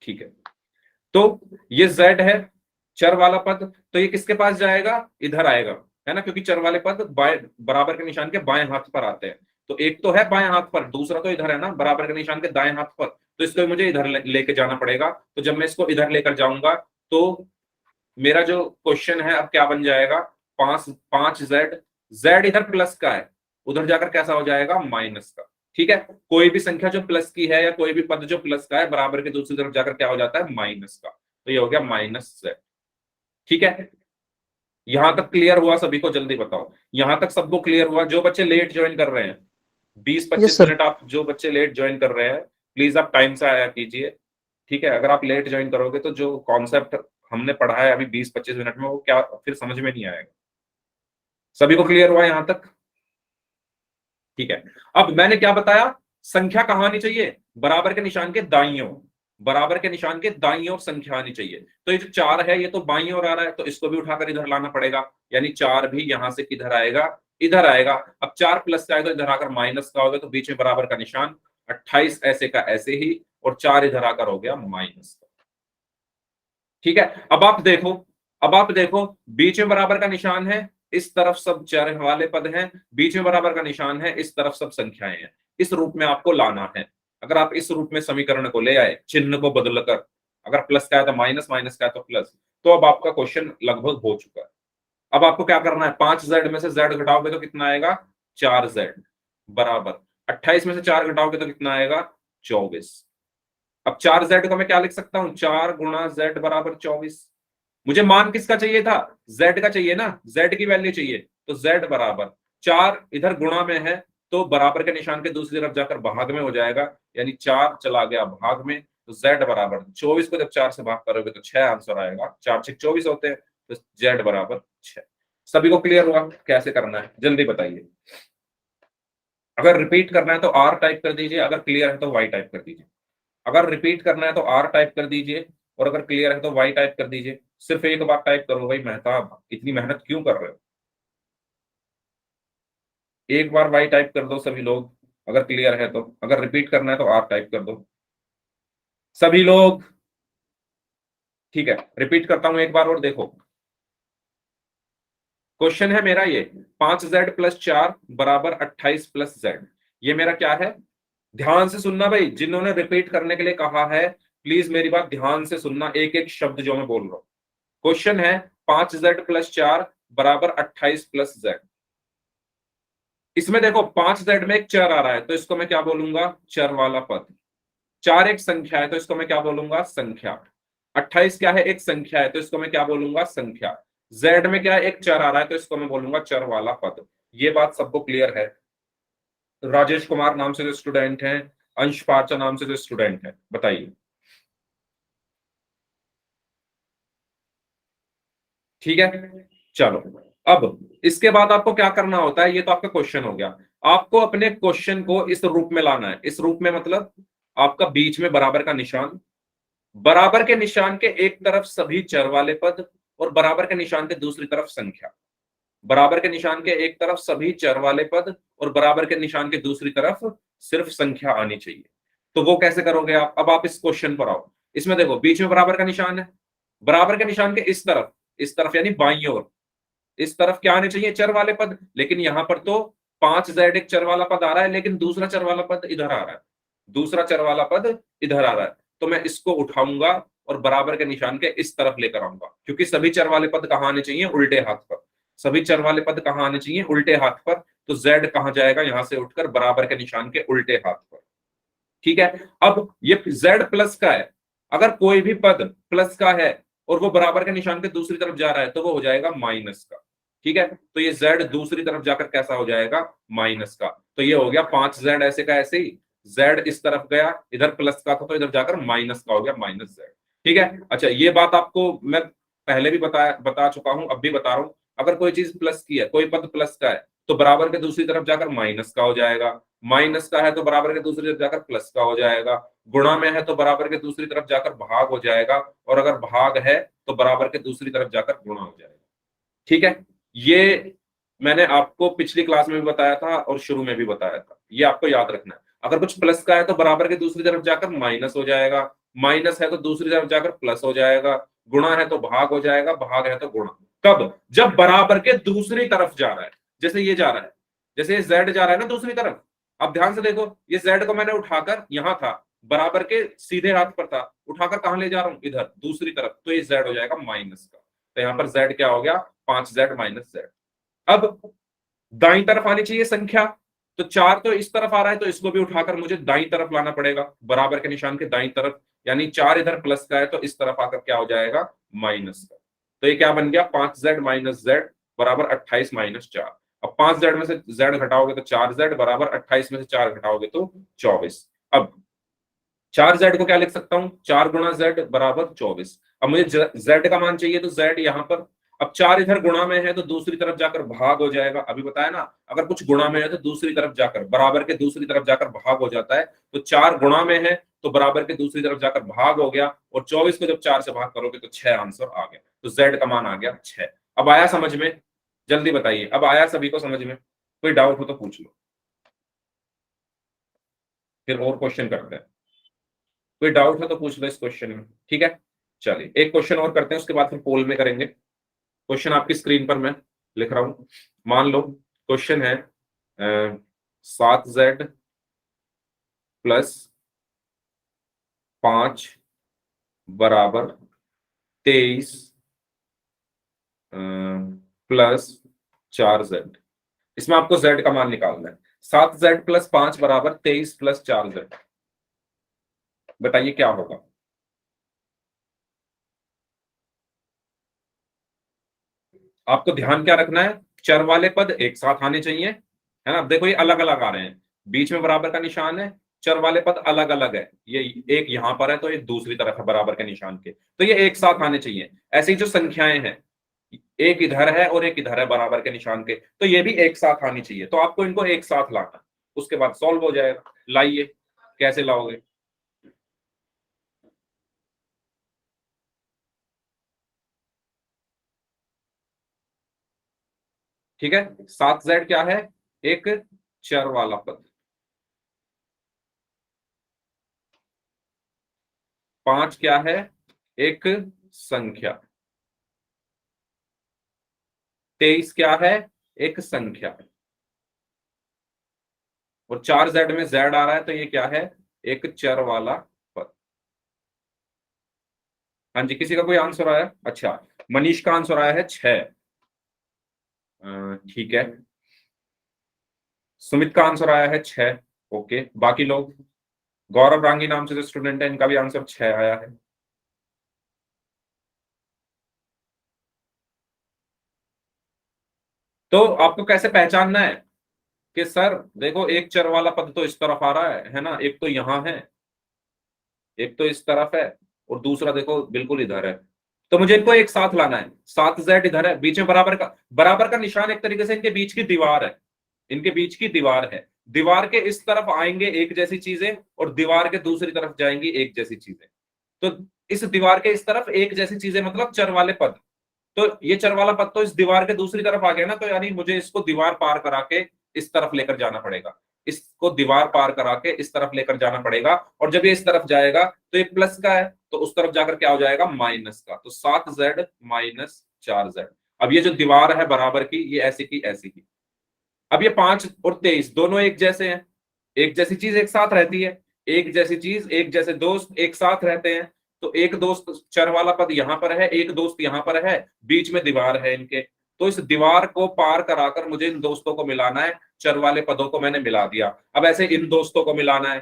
ठीक है, तो ये z है, चर वाला पद, तो ये किसके पास जाएगा? इधर आएगा, है ना, क्योंकि चर वाले पद बराबर के निशान के बाएं हाथ पर आते हैं। तो एक तो है बाएं हाथ पर, दूसरा तो इधर है ना, बराबर के निशान के दाएं हाथ पर, तो इसको मुझे इधर लेके जाना पड़ेगा। तो जब मैं इसको इधर लेकर जाऊंगा तो मेरा जो क्वेश्चन है अब क्या बन जाएगा? 5z, z इधर प्लस का है, उधर जाकर कैसा हो जाएगा? माइनस का। ठीक है, कोई भी संख्या जो प्लस की है या कोई भी पद जो प्लस का है, बराबर के दूसरी तरफ जाकर क्या हो जाता है? माइनस का। तो ये हो गया -z। ठीक है, यहां तक क्लियर हुआ सभी को? जल्दी बताओ, यहां तक सबको क्लियर हुआ? जो बच्चे लेट ज्वाइन कर रहे हैं, 20-25 मिनट आप जो बच्चे लेट ज्वाइन कर रहे हैं, प्लीज आप टाइम से आया कीजिए। ठीक है, अगर आप लेट ज्वाइन करोगे तो जो कॉन्सेप्ट हमने पढ़ा है अभी 20-25 मिनट में, वो क्या फिर समझ में नहीं आएगा। सभी को क्लियर हुआ यहां तक? ठीक है, अब मैंने क्या बताया? संख्या कहां आनी चाहिए? बराबर के निशान के दाईं ओर, बराबर के निशान के दाईं ओर संख्या आनी चाहिए। तो ये जो 4 है ये तो बाईं ओर आ रहा है, तो इसको भी उठाकर इधर लाना पड़ेगा, यानी 4 भी यहां से किधर आएगा? इधर आएगा। अब 4 प्लस का है तो इधर आकर माइनस का होगा, तो बीच में बराबर का निशान, 28 ऐसे का ऐसे ही, और 4 इधर आकर हो गया माइनस का। ठीक है, अब आप देखो, अब आप देखो, बीच में बराबर का निशान है, इस तरफ सब चर वाले पद हैं, बीच में बराबर का निशान है, इस तरफ सब संख्याएं हैं। इस रूप में आपको लाना है। अगर आप इस रूप में समीकरण को ले आए, चिन्ह को बदलकर, अगर प्लस का है तो माइनस, माइनस का है तो प्लस, तो अब आपका क्वेश्चन लगभग हो चुका है। अब आपको क्या करना है? 5z में से z घटाओगे तो कितना आएगा? 4z बराबर 28 में से 4 घटाओगे तो कितना आएगा? 24। अब 4z को मैं क्या लिख सकता हूं? 4 गुणा z बराबर 24। मुझे मान किसका चाहिए था? z का चाहिए ना, z की वैल्यू चाहिए, तो z बराबर 4 इधर गुणा में है, तो बराबर के निशान के दूसरी तरफ जाकर भाग में हो जाएगा, यानी 4 चला गया भाग में, तो z बराबर 24 को जब 4 से भाग करोगे तो 6 आंसर आएगा। 4 6 24 होते हैं, तो z बराबर 6। सभी को क्लियर हुआ कैसे करना है? जल्दी बताइए। अगर रिपीट करना है तो r टाइप कर दीजिए, अगर क्लियर है तो y टाइप कर दीजिए। अगर रिपीट करना है तो r टाइप कर दीजिए, और अगर क्लियर है तो y टाइप कर दीजिए। सिर्फ एक बार टाइप करो भाई, मेहताब इतनी मेहनत क्यों कर रहे हो? एक बार वाई टाइप कर दो सभी लोग, अगर क्लियर है तो। अगर रिपीट करना है तो आर टाइप कर दो सभी लोग। ठीक है, रिपीट करता हूं एक बार और देखो। क्वेश्चन है मेरा ये, 5z+4 बराबर 28+z। ये मेरा क्या है? ध्यान से सुनना भाई, जिन्होंने रिपीट करने के लिए कहा है प्लीज मेरी बात ध्यान से सुनना, एक एक शब्द जो मैं बोल रहा हूं। क्वेश्चन है 5z+4 बराबर 28+z। इसमें देखो 5z में एक चर आ रहा है तो इसको मैं क्या बोलूंगा? चर वाला पद। 4 एक संख्या है तो इसको मैं क्या बोलूंगा? संख्या। 28 क्या है? एक संख्या है तो इसको मैं क्या बोलूंगा? संख्या। z में क्या है? एक चर आ रहा है तो इसको मैं बोलूंगा चर वाला पद। ये बात सबको क्लियर है? राजेश कुमार नाम से जो स्टूडेंट हैं, अंश पार्चा नाम से जो स्टूडेंट है, बताइए। ठीक है, चलो। अब इसके बाद आपको क्या करना होता है, ये तो आपका क्वेश्चन हो गया। आपको अपने क्वेश्चन को इस रूप में लाना है। इस रूप में मतलब आपका बीच में बराबर का निशान, बराबर के निशान के एक तरफ सभी चर वाले पद और बराबर के निशान के दूसरी तरफ संख्या। बराबर के निशान के एक तरफ सभी चर वाले पद और बराबर के निशान के दूसरी तरफ सिर्फ संख्या आनी चाहिए। तो वो कैसे करोगे आप? अब आप इस क्वेश्चन पर आओ। इसमें देखो बीच में बराबर का निशान है, बराबर के निशान के इस तरफ यानी बाईं ओर, इस तरफ क्या आने चाहिए? चर वाले पद। लेकिन यहां पर तो 5z एक चर वाला पद आ रहा है, लेकिन दूसरा चर वाला पद इधर आ रहा है, दूसरा चर वाला पद इधर आ रहा है। तो मैं इसको उठाऊंगा और बराबर के निशान के इस तरफ लेकर आऊंगा, क्योंकि सभी चर वाले पद कहां आने चाहिए? उल्टे हाथ पर। सभी चर वाले पद कहां आने चाहिए? उल्टे हाथ पर। तो z कहां जाएगा? यहां से उठकर बराबर के निशान के उल्टे हाथ पर। ठीक है, अब ये z प्लस का है। अगर कोई भी पद प्लस का है और वो बराबर के निशान के दूसरी तरफ जा रहा है तो वो हो जाएगा माइनस का। ठीक है, तो ये z दूसरी तरफ जाकर कैसा हो जाएगा? माइनस का। तो ये हो गया 5z ऐसे का ऐसे ही, z इस तरफ गया, इधर प्लस का था तो इधर जाकर माइनस का हो गया, -z। ठीक है, अच्छा ये बात आपको मैं पहले भी बता चुका हूं, अब भी बता रहा हूं। अगर कोई चीज प्लस की है, कोई पद प्लस का है तो बराबर के दूसरी तरफ जाकर माइनस का हो जाएगा, माइनस का है तो बराबर के दूसरी तरफ जाकर प्लस का हो जाएगा, गुणा में है तो बराबर के दूसरी तरफ जाकर भाग हो जाएगा, और अगर भाग है तो बराबर के दूसरी तरफ जाकर गुणा हो जाएगा। ठीक है, ये मैंने आपको पिछली क्लास में भी बताया था और शुरू में भी बताया था, ये आपको याद रखना है। अगर कुछ प्लस का है तो बराबर के दूसरी तरफ जाकर माइनस हो जाएगा, माइनस है तो दूसरी तरफ जाकर प्लस हो जाएगा, गुणा है तो भाग हो जाएगा, भाग है तो गुणा। कब? जब बराबर के दूसरी तरफ जा रहा है। जैसे ये जा रहा है, जैसे ये z जा रहा है ना दूसरी तरफ। अब ध्यान से देखो, ये z को मैंने उठाकर यहां था, बराबर के सीधे हाथ पर था, उठाकर कहां ले जा रहा हूं? इधर दूसरी तरफ। तो ये z हो जाएगा माइनस का। तो यहां पर z क्या हो गया? 5z - z। अब दाईं तरफ आनी चाहिए संख्या, तो 4 तो इस तरफ आ रहा है तो इसको भी उठाकर मुझे दाईं तरफ लाना पड़ेगा, बराबर के निशान के दाईं तरफ। यानी 4 इधर प्लस का है तो इस तरफ आकर क्या हो जाएगा? माइनस का। तो ये क्या बन गया? 5z - z बराबर 28 - 4। अब 5z में से z घटाओगे तो 4z, बराबर 28 में से 4 घटाओगे तो 24। अब 4z को क्या लिख सकता हूं? 4 गुणा z बराबर 24। अब मुझे z का मान चाहिए तो z यहां पर। अब 4 इधर गुणा में है तो दूसरी तरफ जाकर भाग हो जाएगा। अभी बताया ना, अगर कुछ गुणा में है तो दूसरी तरफ जाकर, बराबर के दूसरी तरफ जाकर भाग हो जाता है। तो 4 गुणा में है तो बराबर के दूसरी तरफ जाकर भाग हो गया, और 24 को जब 4 से भाग करोगे तो 6 आंसर आ गया। तो z का मान आ गया 6। अब आया समझ में? जल्दी बताइए, अब आया सभी को समझ में? कोई डाउट हो तो पूछ लो, फिर और क्वेश्चन करते हैं। कोई डाउट है तो पूछ लो इस क्वेश्चन में। ठीक है, चलिए एक क्वेश्चन और करते हैं, उसके बाद फिर पोल में करेंगे। क्वेश्चन आपकी स्क्रीन पर मैं लिख रहा हूं। मान लो क्वेश्चन है 7z + 5 बराबर 23 + 4z। इसमें आपको z का मान निकालना है। 7z + 5 बराबर 23 + 4z। बताइए क्या होगा? आपको ध्यान क्या रखना है? चर वाले पद एक साथ आने चाहिए, है ना? देखो ये अलग अलग आ रहे हैं, बीच में बराबर का निशान है, चर वाले पद अलग अलग है। ये एक यहां पर है तो एक दूसरी तरफ है बराबर के निशान के, तो ये एक साथ आने चाहिए। ऐसे ही जो संख्याएं हैं, एक इधर है और एक इधर है बराबर के निशान के, तो ये भी एक साथ आनी चाहिए। तो आपको इनको एक साथ लाना, उसके बाद सॉल्व हो जाएगा। लाइए, कैसे लाओगे? ठीक है, 7z क्या है, एक चर वाला पद। 5 क्या है, एक संख्या। 23 क्या है, एक संख्या। और 4z में z आ रहा है तो ये क्या है, एक चर वाला पद। हाँ जी, किसी का कोई आंसर आया? अच्छा, मनीष का आंसर आया है 6। ठीक है, सुमित का आंसर आया है 6। ओके, बाकी लोग? गौरव रांगी नाम से जो स्टूडेंट है, इनका भी आंसर 6 आया है। तो आपको कैसे पहचानना है कि सर देखो एक चर वाला पद तो इस तरफ आ रहा है ना, एक तो यहां है, एक तो इस तरफ है, और दूसरा देखो बिल्कुल इधर है। तो मुझे इनको एक साथ लाना है। 7z इधर है, बीच में बराबर का निशान एक तरीके से इनके बीच की दीवार है, इनके बीच की दीवार है। दीवार के इस तरफ आएंगे एक जैसी चीजें, और दीवार के दूसरी तरफ जाएंगी एक जैसी चीजें। तो इस दीवार के इस तरफ एक जैसी चीजें मतलब चर वाले पद। तो ये चर वाला पद तो इस दीवार के दूसरी तरफ आ गया ना, तो यानी मुझे इसको दीवार पार करा के इस तरफ लेकर जाना पड़ेगा। इसको दीवार पार करा के इस तरफ लेकर जाना पड़ेगा, और जब ये इस तरफ जाएगा तो ये प्लस का है, तो उस तरफ जाकर क्या हो जाएगा, माइनस का। तो 7z माइनस 4z। अब ये जो दीवार है बराबर की, ये ऐसी की ऐसी की। अब ये 5 और 23 दोनों एक जैसे हैं, एक जैसी चीज एक साथ रहती है, एक जैसी चीज एक जैसे दोस्त एक साथ रहते हैं। तो एक दोस्त चर वाला पद यहां पर है, एक दोस्त यहां पर है, बीच में दीवार है इनके। तो इस दीवार को पार कराकर मुझे इन दोस्तों को मिलाना है। चर वाले पदों को मैंने मिला दिया, अब ऐसे इन दोस्तों को मिलाना है।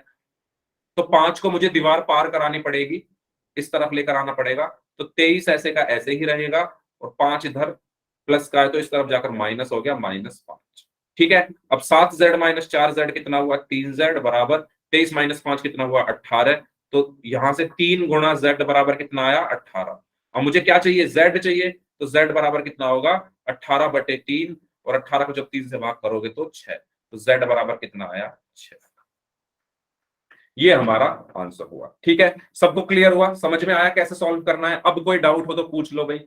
तो 5 को मुझे दीवार पार करानी पड़ेगी, इस तरफ लेकर आना पड़ेगा। तो 23 ऐसे का ऐसे ही रहेगा, और 5 इधर प्लस का है, तो इस तरफ जाकर माइनस हो गया, -5। ठीक है, अब 7z माइनस 4z कितना हुआ, 3z बराबर 23 माइनस 5 कितना हुआ, 18। तो यहां से 3 गुणा z बराबर कितना आया, 18। अब मुझे क्या चाहिए, z चाहिए। तो z बराबर कितना होगा, 18/3, और 18 को जब 3 से भाग करोगे तो 6। तो z बराबर कितना आया, 6। ये हमारा आंसर हुआ। ठीक है, सबको क्लियर हुआ, समझ में आया कैसे सॉल्व करना है? अब कोई डाउट हो तो पूछ लो भाई,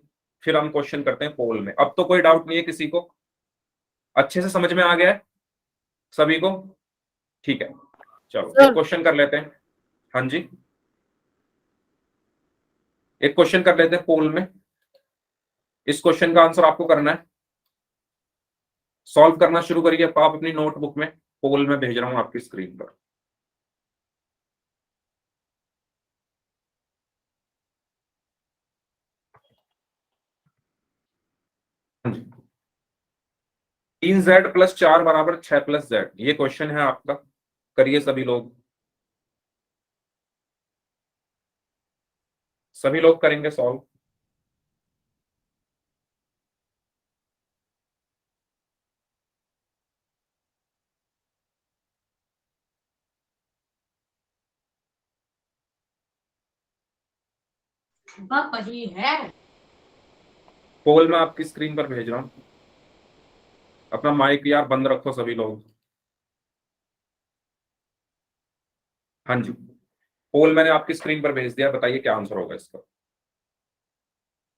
फिर हम क्वेश्चन करते हैं पोल में। अब तो कोई डाउट नहीं है किसी को, अच्छे से समझ में आ गया है सभी को? ठीक है, चलो एक क्वेश्चन कर लेते हैं। हाँ जी, एक क्वेश्चन कर लेते हैं पोल में। इस क्वेश्चन का आंसर आपको करना है, सॉल्व करना शुरू करिए आप अपनी नोटबुक में। पोल में भेज रहा हूं आपकी स्क्रीन पर। हाँ जी, 3z प्लस 4 बराबर 6 प्लस z, ये क्वेश्चन है आपका। करिए सभी लोग, सभी लोग करेंगे सॉल्व। वही है। पोल में आपकी स्क्रीन पर भेज रहा हूं। अपना माइक यार बंद रखो सभी लोग। हाँ जी, पोल मैंने आपकी स्क्रीन पर भेज दिया, बताइए क्या आंसर होगा इसका।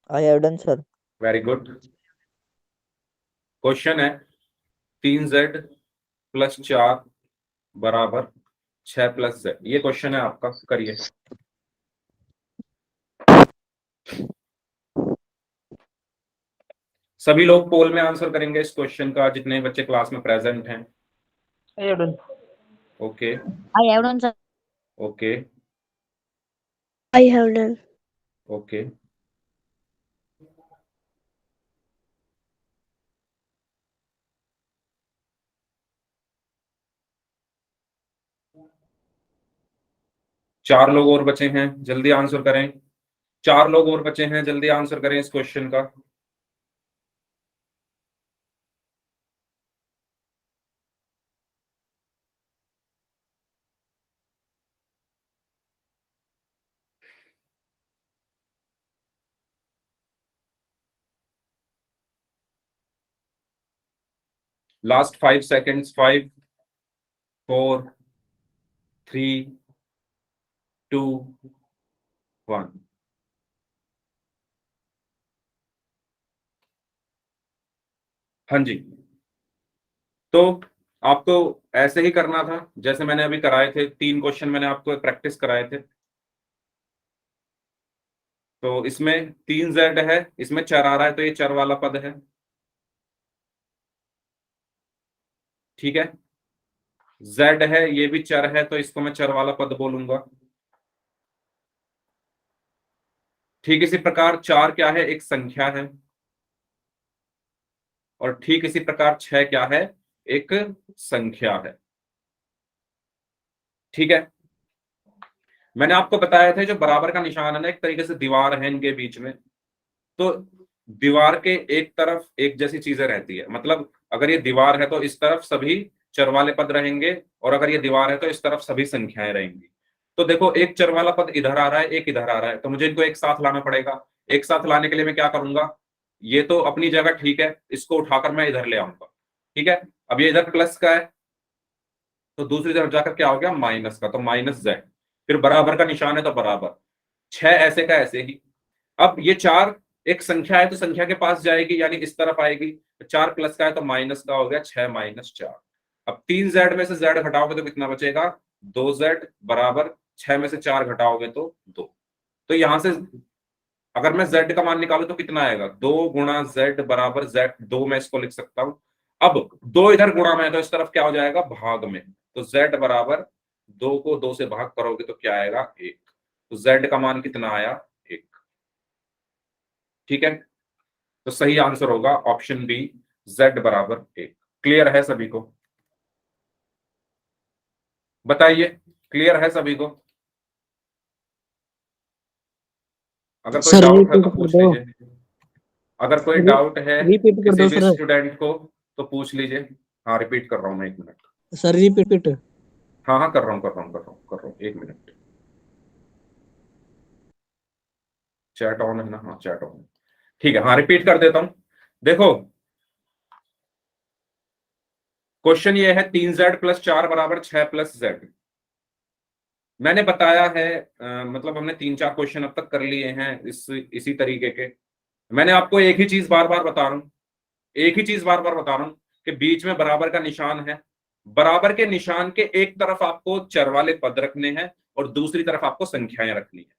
I have done sir. Very good. Question है 3z प्लस 4 बराबर 6 प्लस z, ये क्वेश्चन है आपका, करिए। सभी लोग पोल में आंसर करेंगे इस क्वेश्चन का, जितने बच्चे क्लास में प्रेजेंट हैं। I have done. Okay I have done, sir. Okay I have done. Okay, चार लोग और बचे हैं, जल्दी आंसर करें। 4 लोग और बचे हैं, जल्दी आंसर करें इस क्वेश्चन का। Last 5 seconds, 5 4 3 2 1। हाँ जी, तो आपको ऐसे ही करना था जैसे मैंने अभी कराए थे, 3 क्वेश्चन मैंने आपको प्रैक्टिस कराए थे। तो इसमें 3z है, इसमें चर आ रहा है तो ये चर वाला पद है, ठीक है। z है, ये भी चर है तो इसको मैं चर वाला पद बोलूंगा। ठीक इसी प्रकार 4 क्या है, एक संख्या है। और ठीक इसी प्रकार 6 क्या है, एक संख्या है, ठीक है। मैंने आपको बताया था जो बराबर का निशान है ना, एक तरीके से दीवार है इनके बीच में। तो दीवार के एक तरफ एक जैसी चीजें रहती है, मतलब अगर ये दीवार है तो इस तरफ सभी चर वाले पद रहेंगे, और अगर ये दीवार है तो इस तरफ सभी संख्याएं रहेंगी। तो देखो, एक चर वाला पद इधर आ रहा है, एक इधर आ रहा है, तो मुझे इनको एक साथ लाना पड़ेगा। एक साथ लाने के लिए मैं क्या करूंगा, ये तो अपनी जगह ठीक है, इसको उठाकर मैं इधर ले आऊंगा, ठीक है। अब ये इधर प्लस का है तो दूसरी तरफ जाकर क्या हो गया, माइनस का, तो माइनस जेड। फिर बराबर का निशान है तो बराबर, 6 ऐसे का ऐसे ही। अब ये 4 एक संख्या है तो संख्या के पास जाएगी, यानी इस तरफ आएगी, तो 4 प्लस का है तो माइनस का हो गया, 6 माइनस 4। अब 3z में से z घटाओगे तो कितना बचेगा, 2z बराबर 6 में से 4 घटाओगे तो 2। तो यहां से अगर मैं z का मान निकालू तो कितना आएगा, 2 गुणा z बराबर z, 2 मैं इसको लिख सकता हूं। अब 2 इधर गुणा में है तो इस तरफ क्या हो जाएगा, भाग में, तो z बराबर 2 को 2 से भाग करोगे तो क्या आएगा, 1। तो z का मान कितना आया, 1, ठीक है। तो सही आंसर होगा ऑप्शन बी, z बराबर 1। क्लियर है सभी को, बताइए, क्लियर है सभी को? अगर कोई सर डाउट है रिपीट तो कर पूछ दो। लीजिए। अगर कोई डाउट है रिपीट कर किसी दो भी सर। स्टूडेंट को तो पूछ लीजिए। हाँ, रिपीट कर रहा हूँ मैं, 1 मिनट। Sir repeat. हाँ हाँ, कर रहा हूँ कर रहा हूँ कर रहा हूँ कर रहा हूँ, 1 मिनट। चैट ऑन है ना, हाँ चैट ऑन, ठीक है। हाँ, रिपीट कर देता हूँ। देखो, क्वेश्चन ये है 3z प्लस 4 बराबर 6 प्लस जेड। मैंने बताया है, मतलब हमने 3-4 क्वेश्चन अब तक कर लिए हैं इसी तरीके के। मैंने आपको एक ही चीज बार बार बता रहा हूं, एक ही चीज बार बार बता रहा हूं कि बीच में बराबर का निशान है। बराबर के निशान के एक तरफ आपको चर वाले पद रखने हैं और दूसरी तरफ आपको संख्याएं रखनी है,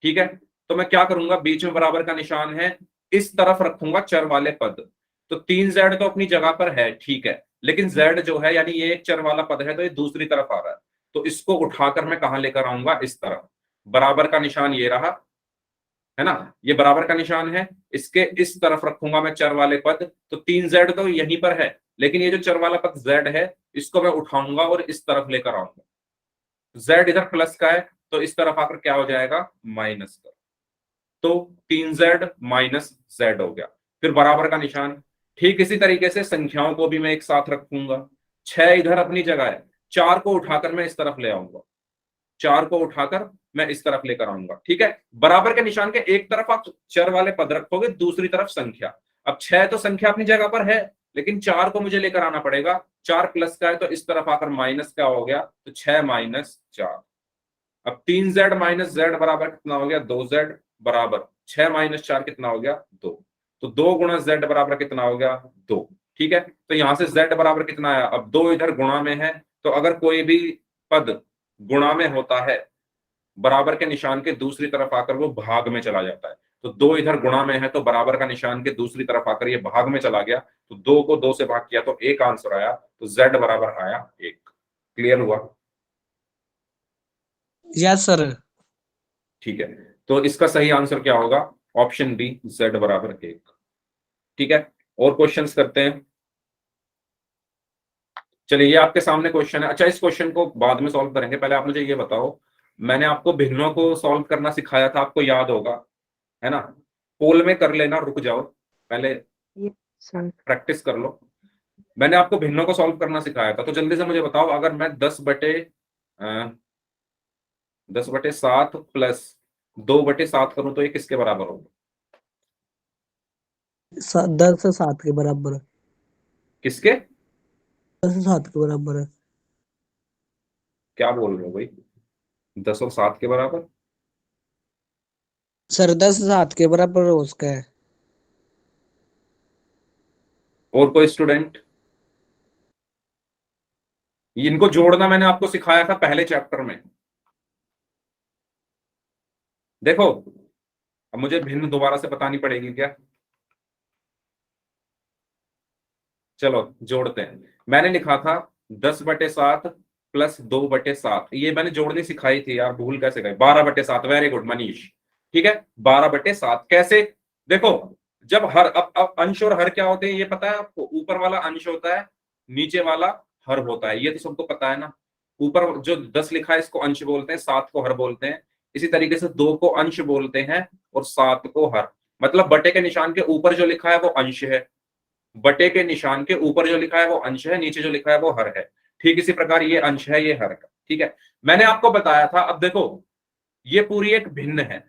ठीक है। तो मैं क्या करूंगा, बीच में बराबर का निशान है, इस तरफ रखूंगा चर वाले पद। तो 3z तो अपनी जगह पर है, ठीक है, लेकिन z जो है, यानी ये एक चर वाला पद है तो ये दूसरी तरफ आ रहा है, तो इसको उठाकर मैं कहां लेकर आऊंगा, इस तरफ। बराबर का निशान ये रहा, है ना, ये बराबर का निशान है, इसके इस तरफ रखूंगा मैं चर वाले पद। तो 3z तो यहीं पर है, लेकिन ये जो चर वाला पद z है, इसको मैं उठाऊंगा और इस तरफ लेकर आऊंगा। z इधर प्लस का है तो इस तरफ आकर क्या हो जाएगा, माइनस का। तो 3z माइनस z हो गया। फिर बराबर का निशान, ठीक इसी तरीके से संख्याओं को भी मैं एक साथ रखूंगा। 6 इधर अपनी जगह है, 4 को उठाकर मैं इस तरफ ले आऊंगा, 4 को उठाकर मैं इस तरफ लेकर आऊंगा, ठीक है। बराबर के निशान के एक तरफ आप चर वाले पद रखोगे, दूसरी तरफ संख्या। अब 6 तो संख्या अपनी जगह पर है, लेकिन 4 को मुझे लेकर आना पड़ेगा। 4 प्लस का है तो इस तरफ आकर माइनस का हो गया, तो 6 माइनस 4। अब 3z माइनस जेड बराबर कितना हो गया, 2z बराबर 6 माइनस 4 कितना हो गया, 2। तो 2 गुणा z बराबर कितना हो गया, 2, ठीक है। तो यहां से z बराबर कितना आया, अब 2 इधर गुणा में है, तो अगर कोई भी पद गुणा में होता है, बराबर के निशान के दूसरी तरफ आकर वो भाग में चला जाता है। तो 2 इधर गुणा में है तो बराबर का निशान के दूसरी तरफ आकर ये भाग में चला गया, तो 2 को 2 से भाग किया तो 1 आंसर आया, तो z बराबर आया 1। क्लियर हुआ? Yes sir. ठीक है, तो इसका सही आंसर क्या होगा, ऑप्शन बी, z बराबर 1, ठीक है। और क्वेश्चंस करते हैं। चलिए, ये आपके सामने क्वेश्चन है। अच्छा, इस क्वेश्चन को बाद में सॉल्व करेंगे, पहले आप मुझे ये बताओ, मैंने आपको भिन्नों को सॉल्व करना सिखाया था, आपको याद होगा, है ना। पोल में कर लेना, रुक जाओ, पहले सर प्रैक्टिस कर लो। मैंने आपको भिन्नों को सॉल्व करना सिखाया था, तो जल्दी से मुझे बताओ, अगर मैं 10/7 प्लस 2/7 करूं तो ये किसके बराबर होगा, 10 से 7 के बराबर। किसके? 10 से 7 के बराबर है। क्या बोल रहे हो भाई, 10 और 7 के बराबर? सर 10 से 7 के बराबर हो उसका है। और कोई स्टूडेंट? इनको जोड़ना मैंने आपको सिखाया था पहले चैप्टर में। देखो अब मुझे भिन्न दोबारा से बतानी पड़ेगी क्या? चलो जोड़ते हैं। मैंने लिखा था 10/7 प्लस 2/7, ये मैंने जोड़नी सिखाई थी यार, भूल कैसे गए। 12/7, वेरी गुड मनीष। ठीक है, 12/7 कैसे? देखो जब हर अब अंश और हर क्या होते हैं ये पता है आपको? ऊपर वाला अंश होता है, नीचे वाला हर होता है, ये तो सबको पता है ना। ऊपर जो 10 लिखा है इसको अंश बोलते हैं, 7 को हर बोलते हैं। इसी तरीके से 2 को अंश बोलते हैं और 7 को हर। मतलब बटे के निशान के ऊपर जो लिखा है वो अंश है, बटे के निशान के ऊपर जो लिखा है वो अंश है, नीचे जो लिखा है वो हर है। ठीक इसी प्रकार ये अंश है, ये हर का। ठीक है, मैंने आपको बताया था। अब देखो ये पूरी एक भिन्न है।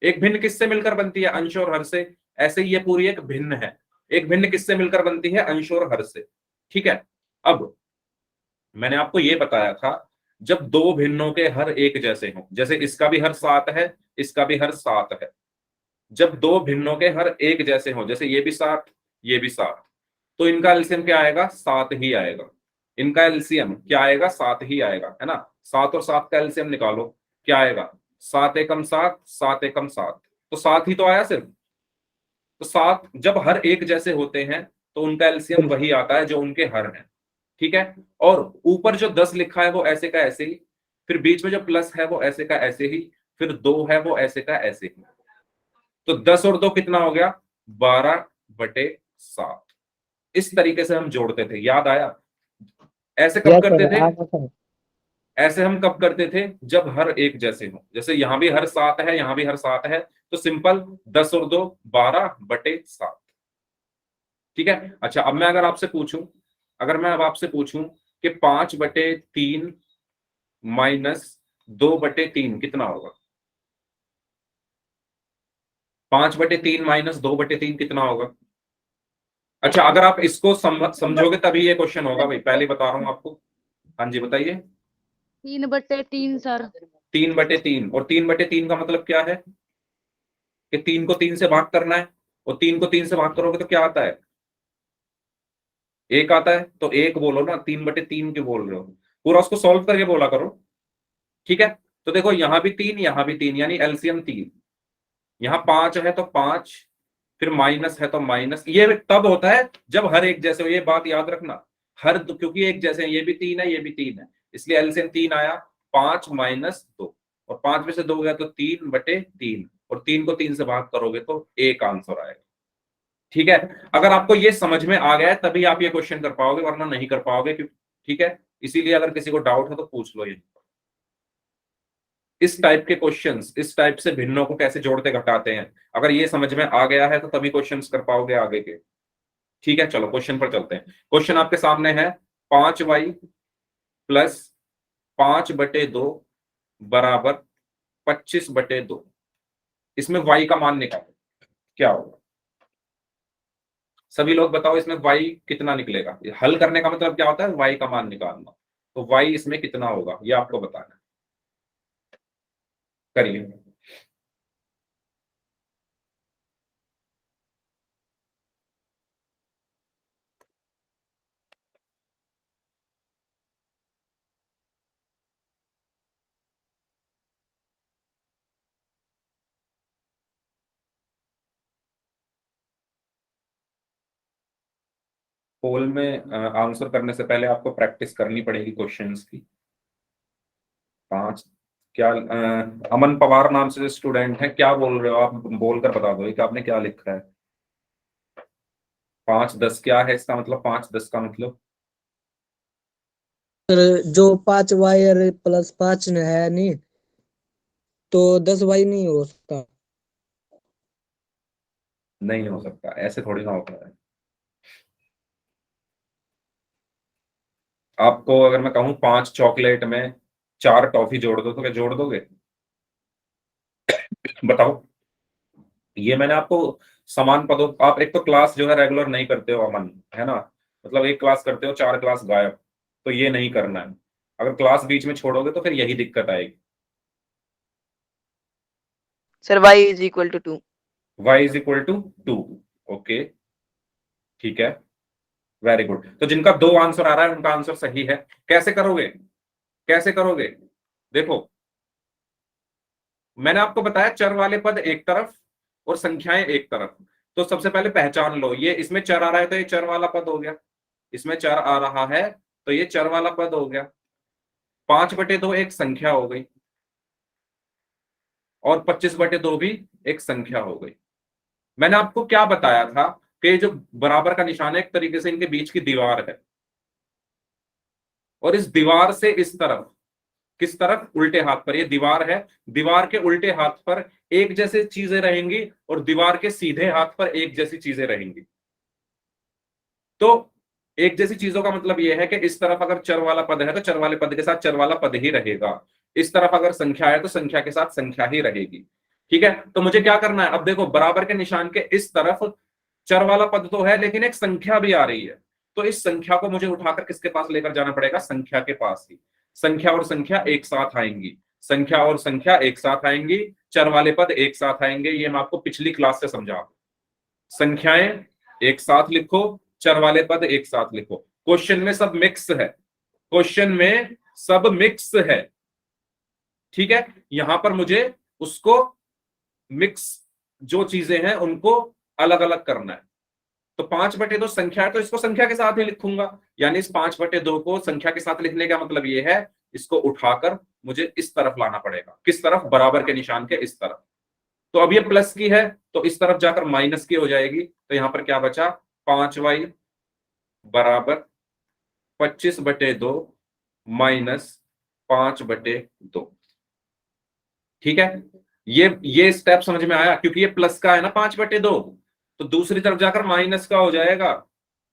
एक भिन्न किससे मिलकर बनती है? अंश और हर से। ऐसे ही ये पूरी एक भिन्न है। एक भिन्न किससे मिलकर बनती है? अंश और हर से। ठीक है, अब मैंने आपको ये बताया था जब दो भिन्नों के हर एक जैसे हों, जैसे इसका भी हर 7 है, इसका भी हर 7 है। जब दो भिन्नों के हर एक जैसे हों, जैसे ये भी 7, ये भी 7, तो इनका एलसीएम क्या आएगा? 7 ही आएगा। इनका एलसीएम क्या आएगा? 7 ही आएगा, है ना। 7 और 7 का एलसीएम निकालो, क्या आएगा? 7 एकम 7, 7 एकम 7, तो 7 ही तो आया सिर्फ। तो 7 जब हर एक जैसे होते हैं तो उनका एलसीएम वही आता है जो उनके हर है। ठीक है, और ऊपर जो 10 लिखा है वो ऐसे का ऐसे ही, फिर बीच में जो प्लस है वो ऐसे का ऐसे ही, फिर 2 है वो ऐसे का ऐसे ही। तो 10 और 2 कितना हो गया? 12/7। इस तरीके से हम जोड़ते थे, याद आया? ऐसे कब यस करते सर, थे? आगे सर। ऐसे हम कब करते थे? जब हर एक जैसे हो, जैसे यहां भी हर 7 है, यहां भी हर 7 है, तो सिंपल 10 और 2 12/7। ठीक है, अच्छा अब मैं अगर आपसे पूछूं, अगर मैं अब आपसे पूछूं कि 5/3 माइनस 2/3 कितना होगा? 5/3 माइनस 2/3 कितना होगा? अच्छा अगर आप इसको समझोगे तभी ये क्वेश्चन होगा भाई, पहले बता रहा हूं आपको। हाँ जी बताइए। 3/3 सर। 3/3, और 3/3 का मतलब क्या है? कि 3 को 3 से भाग करना है, और 3 को 3 से भाग करोगे तो क्या आता है? 1 आता है। तो 1 बोलो ना, 3/3 क्यों बोल रहे हो? पूरा उसको सॉल्व करके बोला करो। ठीक है, तो देखो यहां भी 3, यहां भी 3, यानी एलसीएम 3। यहाँ 5 है तो 5, फिर माइनस है तो माइनस। ये तब होता है जब हर एक जैसे हो, ये बात याद रखना। हर क्योंकि एक जैसे हैं, ये भी 3 है, ये भी 3 है, इसलिए एलसीएम 3 आया। 5 माइनस 2, और 5 में से 2 गया तो 3/3, और 3 को 3 से भाग करोगे तो 1 आंसर आएगा। ठीक है, अगर आपको ये समझ में आ गया है तभी आप ये क्वेश्चन कर पाओगे, वरना नहीं कर पाओगे। क्यों? ठीक है, इसीलिए अगर किसी को डाउट है तो पूछ लो। ये इस टाइप के क्वेश्चंस, इस टाइप से भिन्नों को कैसे जोड़ते घटाते हैं, अगर ये समझ में आ गया है तो तभी क्वेश्चंस कर पाओगे आगे के। ठीक है, चलो क्वेश्चन पर चलते हैं। क्वेश्चन आपके सामने है 5y प्लस 5/2 बराबर 25/2। इसमें y का मान निकालो, क्या होगा? सभी लोग बताओ इसमें y कितना निकलेगा? हल करने का मतलब क्या होता है? y का मान निकालना। तो y इसमें कितना होगा ये आपको बताना है। करिए। पोल में आंसर करने से पहले आपको प्रैक्टिस करनी पड़ेगी क्वेश्चंस की। 5 क्या अमन पवार नाम से स्टूडेंट है, क्या बोल रहे हो आप? बोलकर बता दो कि आपने क्या लिखा है। 5/10 क्या है इसका मतलब? 5/10 का मतलब सर जो 5y और प्लस 5 है नहीं, तो 10y नहीं हो सकता। नहीं हो सकता, ऐसे थोड़ी ना होता है। आपको अगर मैं कहूं 5 चॉकलेट में 4 टॉफी जोड़ दो तो क्या जोड़ दोगे? बताओ। ये मैंने आपको समान पदों, आप एक तो क्लास जो है रेगुलर नहीं करते हो अमन, है ना। मतलब एक क्लास करते हो, 4 क्लास गायब, तो ये नहीं करना है। अगर क्लास बीच में छोड़ोगे तो फिर यही दिक्कत आएगी। Sir y is equal to 2। y is equal to 2। Okay, ठीक है। Very good. तो जिनका 2 आंसर आ रहा है उनका आंसर सही है। कैसे करोगे, कैसे करोगे? देखो, मैंने आपको बताया चर वाले पद एक तरफ और संख्याएं एक तरफ। तो सबसे पहले पहचान लो, ये इसमें चर आ रहा है तो ये चर वाला पद हो गया, इसमें चर आ रहा है तो ये चर वाला पद हो गया। 5/2 एक संख्या हो गई और 25/2 भी एक संख्या हो गई। मैंने आपको क्या बताया था कि जो बराबर का निशान है एक तरीके से इनके बीच की दीवार है, और इस दीवार से इस तरफ, किस तरफ? उल्टे हाथ पर। ये दीवार है, दीवार के उल्टे हाथ पर एक जैसी चीजें रहेंगी और दीवार के सीधे हाथ पर एक जैसी चीजें रहेंगी। तो एक जैसी चीजों का मतलब यह है कि इस तरफ अगर चर वाला पद है तो चर वाले पद के साथ चर वाला पद ही रहेगा, इस तरफ अगर संख्या है तो संख्या के साथ संख्या ही रहेगी। ठीक है, तो मुझे क्या करना है? अब देखो, बराबर के निशान के इस तरफ चर वाला पद तो है लेकिन एक संख्या भी आ रही है, तो इस संख्या को मुझे उठाकर किसके पास लेकर जाना पड़ेगा? संख्या के पास ही। संख्या और संख्या एक साथ आएंगी, संख्या और संख्या एक साथ आएंगी, चर वाले पद एक साथ आएंगे। ये मैं आपको पिछली क्लास से समझा। संख्याएं एक साथ लिखो, चर वाले पद एक साथ लिखो। क्वेश्चन में सब मिक्स है, क्वेश्चन में सब मिक्स है। ठीक है, यहां पर मुझे उसको मिक्स जो चीजें हैं उनको अलग अलग करना है। तो 5/2 संख्या है तो इसको संख्या के साथ ही लिखूंगा, यानी इस 5/2 को संख्या के साथ लिखने का मतलब ये है इसको उठाकर मुझे इस तरफ लाना पड़ेगा। किस तरफ? बराबर के निशान के इस तरफ। तो अब ये प्लस की है तो इस तरफ जाकर माइनस की हो जाएगी, तो यहां पर क्या बचा? 5y बराबर 25/2 माइनस 5/2। ठीक है, ये स्टेप समझ में आया? क्योंकि ये प्लस का है ना 5/2, तो दूसरी तरफ जाकर माइनस का हो जाएगा,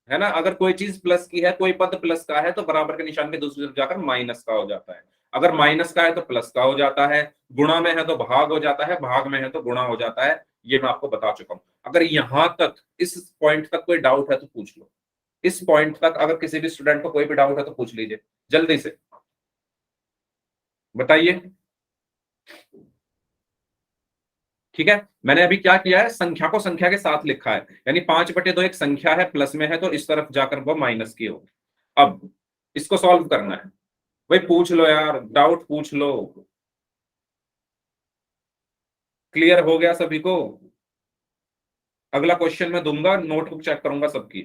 है ना। अगर कोई चीज प्लस की है, कोई पद प्लस का है तो बराबर के निशान के दूसरी तरफ जाकर माइनस का हो जाता है। अगर माइनस का है तो प्लस का हो जाता है, गुणा में है तो भाग हो जाता है, भाग में है तो गुणा हो जाता है। ये मैं आपको बता चुका हूं। अगर यहां तक, इस पॉइंट तक कोई डाउट है तो पूछ लो। इस पॉइंट तक अगर किसी भी स्टूडेंट को कोई भी डाउट है तो पूछ लीजिए, जल्दी से बताइए। ठीक है, मैंने अभी क्या किया है? संख्या को संख्या के साथ लिखा है, यानी 5/2 एक संख्या है, प्लस में है तो इस तरफ जाकर वो माइनस की होगी। अब इसको सॉल्व करना है। भाई पूछ लो यार, डाउट पूछ लो। क्लियर हो गया सभी को? अगला क्वेश्चन मैं दूंगा, नोटबुक चेक करूंगा सबकी।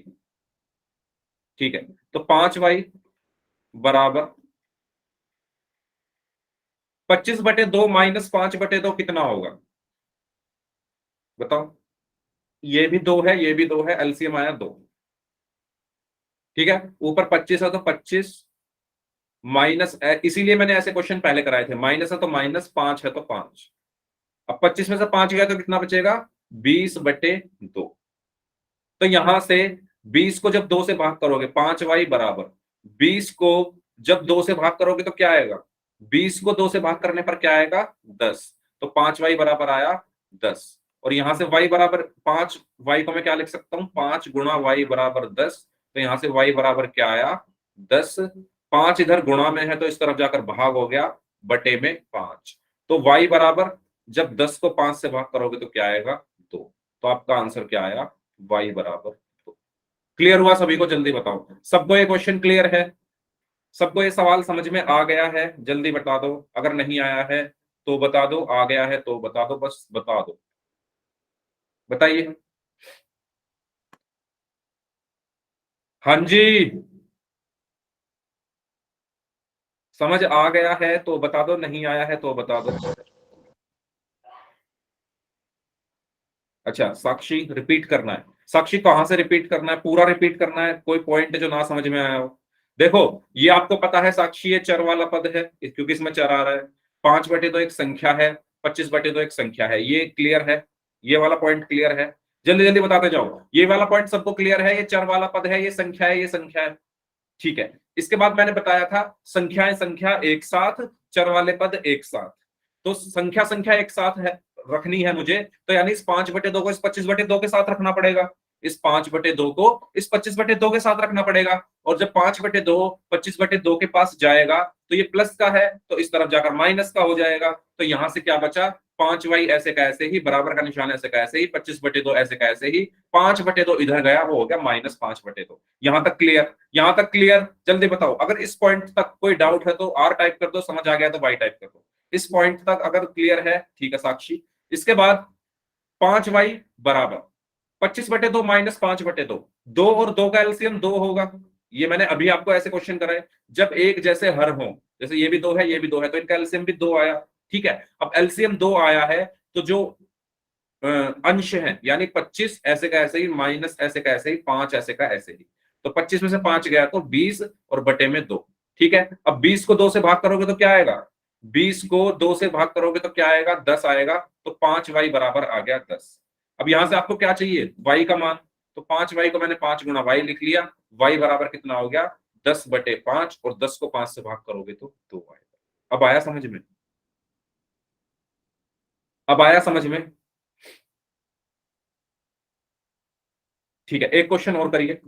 ठीक है, तो 5y बराबर 25/2 माइनस 5/2 कितना होगा? बताओ। ये भी 2 है, ये भी 2 है, एलसीएम आया 2। ठीक है, ऊपर 25 है तो 25 माइनस, इसीलिए मैंने ऐसे क्वेश्चन पहले कराए थे। माइनस है तो माइनस, 5 है तो 5। अब 25 में से 5 गया तो कितना बचेगा? 20/2। तो यहां से 20 को जब 2 से भाग करोगे, 5y बराबर 20 को जब 2 से भाग करोगे तो क्या आएगा? 20 को 2 से भाग करने पर क्या आएगा? 10। तो 5y बराबर आया 10। और यहां से y बराबर 5, y को मैं क्या लिख सकता हूं? 5 गुणा y बराबर 10। तो यहां से y बराबर क्या आया? 10। 5 इधर गुणा में है तो इस तरफ जाकर भाग हो गया, बटे में 5। तो y बराबर जब 10 को 5 से भाग करोगे तो क्या आएगा? 2। तो आपका आंसर क्या आया? y बराबर 2। क्लियर हुआ सभी को? जल्दी बताओ, सबको ये क्वेश्चन क्लियर है? सबको ये सवाल समझ में आ गया है? जल्दी बता दो। अगर नहीं आया है तो बता दो, आ गया है तो बता दो, बस बता दो। बताइए। हाँ जी, समझ आ गया है तो बता दो, नहीं आया है तो बता दो। अच्छा, साक्षी रिपीट करना है। साक्षी कहां से रिपीट करना है? पूरा रिपीट करना है? कोई पॉइंट जो ना समझ में आया हो? देखो, ये आपको पता है साक्षी ये चर वाला पद है क्योंकि इसमें चर आ रहा है। 5/2 एक संख्या है, 25/2 एक संख्या है। ये क्लियर है? ये वाला पॉइंट क्लियर है? जल्दी जल्दी बताते जाओ। ये वाला पॉइंट सबको क्लियर है? ये चर वाला पद है, ये संख्या है, ये संख्या है। ठीक है, इसके बाद मैंने बताया था संख्याएं संख्या एक साथ, चर वाले पद एक साथ। तो संख्या संख्या एक साथ है, रखनी है मुझे, तो यानी इस 5/2 को इस 25/2 के साथ रखना पड़ेगा, इस 5/2 को इस 25/2 के साथ रखना पड़ेगा। और जब 5/2 25/2 के पास जाएगा तो ये प्लस का है तो इस तरफ जाकर माइनस का हो जाएगा। तो यहां से क्या बचा? 5y ऐसे का ऐसे ही, बराबर का निशान ऐसे का ऐसे ही, 25/2 ऐसे का ऐसे ही, 5/2 इधर गया, वो हो गया -5/2। यहां तक क्लियर? यहां तक क्लियर? जल्दी बताओ, अगर इस पॉइंट तक कोई डाउट है तो r टाइप कर दो, समझ आ गया तो y टाइप कर दो। इस पॉइंट तक अगर क्लियर है, ठीक है साक्षी। इसके बाद 5y बराबर 25/2 -5/2, 2 और 2 का एलसीएम 2 होगा। ये मैंने अभी आपको ऐसे क्वेश्चन कराए, जब एक जैसे हर हो, जैसे ये भी 2 है, ये भी 2 है, तो इनका एलसीएम भी 2 आया। ठीक है, अब एलसीएम 2 आया है, तो जो अंश है यानी 25 ऐसे का ऐसे ही, माइनस ऐसे का ऐसे ही, 5 ऐसे का ऐसे ही, तो 25 में से 5 गया तो 20 और बटे में 2। ठीक है, अब 20 को 2 से भाग करोगे तो क्या आएगा? 20 को 2 से भाग करोगे तो क्या आएगा? 10 आएगा। तो 5y बराबर आ गया 10। अब यहां से आपको क्या चाहिए? y का मान। तो 5y को मैंने 5 गुना y लिख लिया। y बराबर कितना हो गया? 10/5, और 10 को 5 से भाग करोगे तो 2 आएगा। अब आया समझ में? अब आया समझ में? ठीक है, एक क्वेश्चन और करिए।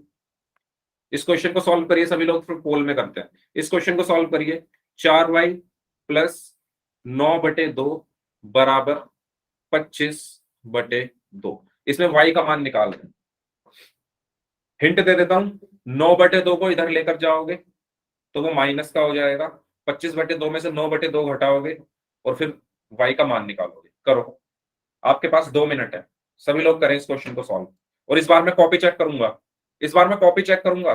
इस क्वेश्चन को सॉल्व करिए सभी लोग, फिर पोल में करते हैं। इस क्वेश्चन को सॉल्व करिए। 4y प्लस 9/2 बराबर 25/2। इसमें y का मान निकाल रहे हैं। हिंट दे देता हूं, 9/2 को इधर लेकर जाओगे तो वो माइनस का हो जाएगा। 25/2 में से 9/2 घटाओगे और फिर y का मान निकालोगे। करो, आपके पास 2 मिनट है, सभी लोग करें इस क्वेश्चन को सॉल्व। और इस बार मैं कॉपी चेक करूंगा, इस बार मैं कॉपी चेक करूंगा।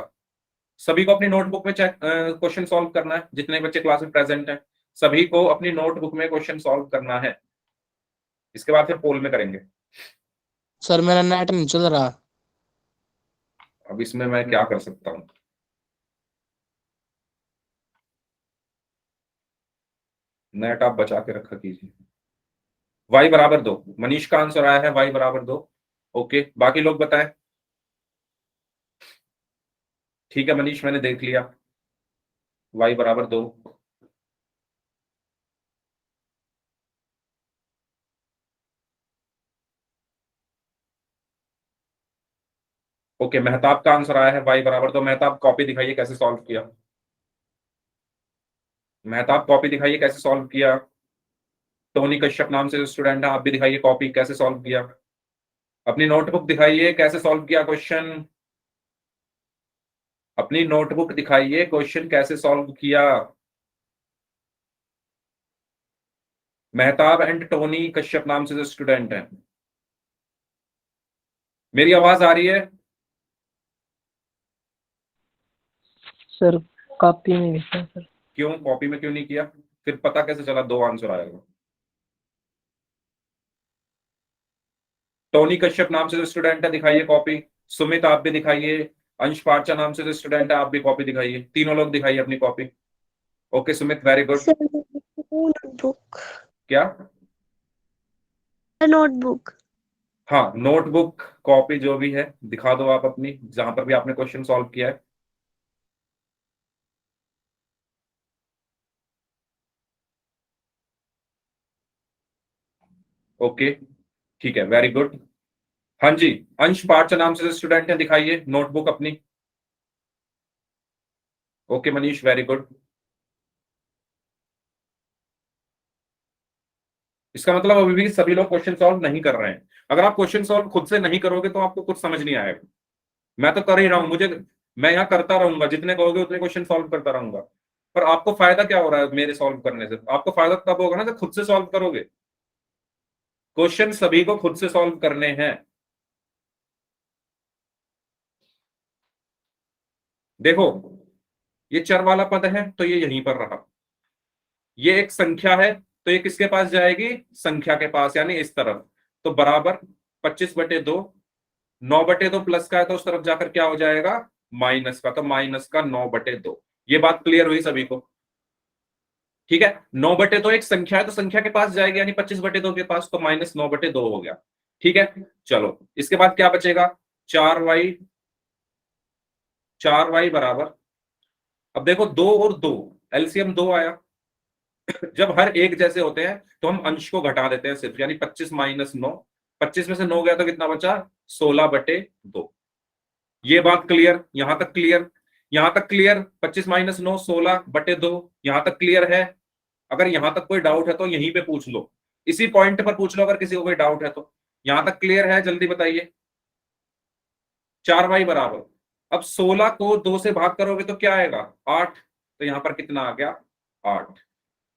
सभी को अपनी नोटबुक में चेक क्वेश्चन सॉल्व करना है। जितने बच्चे क्लास में प्रेजेंट हैं सभी को अपनी नोटबुक में क्वेश्चन सॉल्व करना है। इसके बाद फिर पोल में करेंगे। सर मेरा नेट नहीं चल रहा। अब इसमें मैं क्या कर सकता हूं? नेट आप बचा के रखा कीजिए। y बराबर 2, मनीष का आंसर आया है y बराबर 2। ओके, बाकी लोग बताएं। ठीक है मनीष, मैंने देख लिया, y बराबर 2। ओके, मेहताब का आंसर आया है y बराबर 2। मेहताब कॉपी दिखाइए कैसे सॉल्व किया। मेहताब कॉपी दिखाइए कैसे सॉल्व किया। टोनी कश्यप नाम से स्टूडेंट है, आप भी दिखाइए कॉपी कैसे सॉल्व किया। अपनी नोटबुक दिखाइए कैसे सॉल्व किया क्वेश्चन। अपनी नोटबुक दिखाइए क्वेश्चन कैसे सॉल्व किया। मेहताब एंड टोनी कश्यप नाम से जो स्टूडेंट है। मेरी आवाज आ रही है? सर कॉपी में लिखा सर। क्यों कॉपी में क्यों नहीं किया? फिर पता कैसे चला 2 आंसर आएगा? टोनी कश्यप नाम से जो स्टूडेंट है दिखाइए कॉपी। सुमित आप भी दिखाइए। अंश पार्चा नाम से जो स्टूडेंट है आप भी कॉपी दिखाइए। तीनों लोग दिखाइए अपनी copy. Okay Sumit, very good. Notebook. क्या? नोटबुक। हाँ, नोटबुक कॉपी जो भी है दिखा दो आप अपनी, जहां पर भी आपने क्वेश्चन सॉल्व किया है। ओके ठीक है, वेरी गुड। हाँ जी, अंश पार्चा नाम से जो स्टूडेंट है दिखाइए नोटबुक अपनी। Okay Manish, very good. इसका मतलब अभी भी सभी लोग क्वेश्चन सॉल्व नहीं कर रहे हैं। अगर आप क्वेश्चन सॉल्व खुद से नहीं करोगे तो आपको कुछ समझ नहीं आएगा। मैं तो कर ही रहा हूं, मैं यहाँ करता रहूंगा, जितने कहोगे उतने क्वेश्चन सॉल्व करता रहूंगा। पर आपको फायदा क्या हो रहा है मेरे सॉल्व करने से? आपको फायदा तब होगा ना जब खुद से सॉल्व करोगे। क्वेश्चन सभी को खुद से सॉल्व करने हैं। देखो, ये चर वाला पद है तो ये यहीं पर रहा। ये एक संख्या है तो ये किसके पास जाएगी? संख्या के पास, यानी इस तरफ। तो बराबर 25/2, 9/2 प्लस का है तो उस तरफ जाकर क्या हो जाएगा? माइनस का, तो माइनस का 9/2। ये बात क्लियर हुई सभी को? ठीक है, 9/2 एक संख्या है तो संख्या के पास जाएगी, यानी 25/2 के पास, तो -9/2 हो गया। ठीक है, चलो इसके बाद क्या बचेगा? 4y। 4y बराबर, अब देखो 2 और 2 एलसीएम 2 आया। जब हर एक जैसे होते हैं तो हम अंश को घटा देते हैं सिर्फ, यानी 25 - 9। 25 में से 9 गया तो कितना बचा? 16/2। ये बात क्लियर? यहां तक क्लियर? यहां तक क्लियर? 25 - 9 16/2, यहां तक क्लियर है? अगर यहां तक कोई डाउट है तो यहीं पे पूछ लो। इसी पॉइंट पर पूछ लो अगर किसी को कोई डाउट है तो। यहां तक क्लियर है? जल्दी बताइए। 4y बराबर, अब 16 को 2 से भाग करोगे तो क्या आएगा? 8। तो यहां पर कितना आ गया? 8।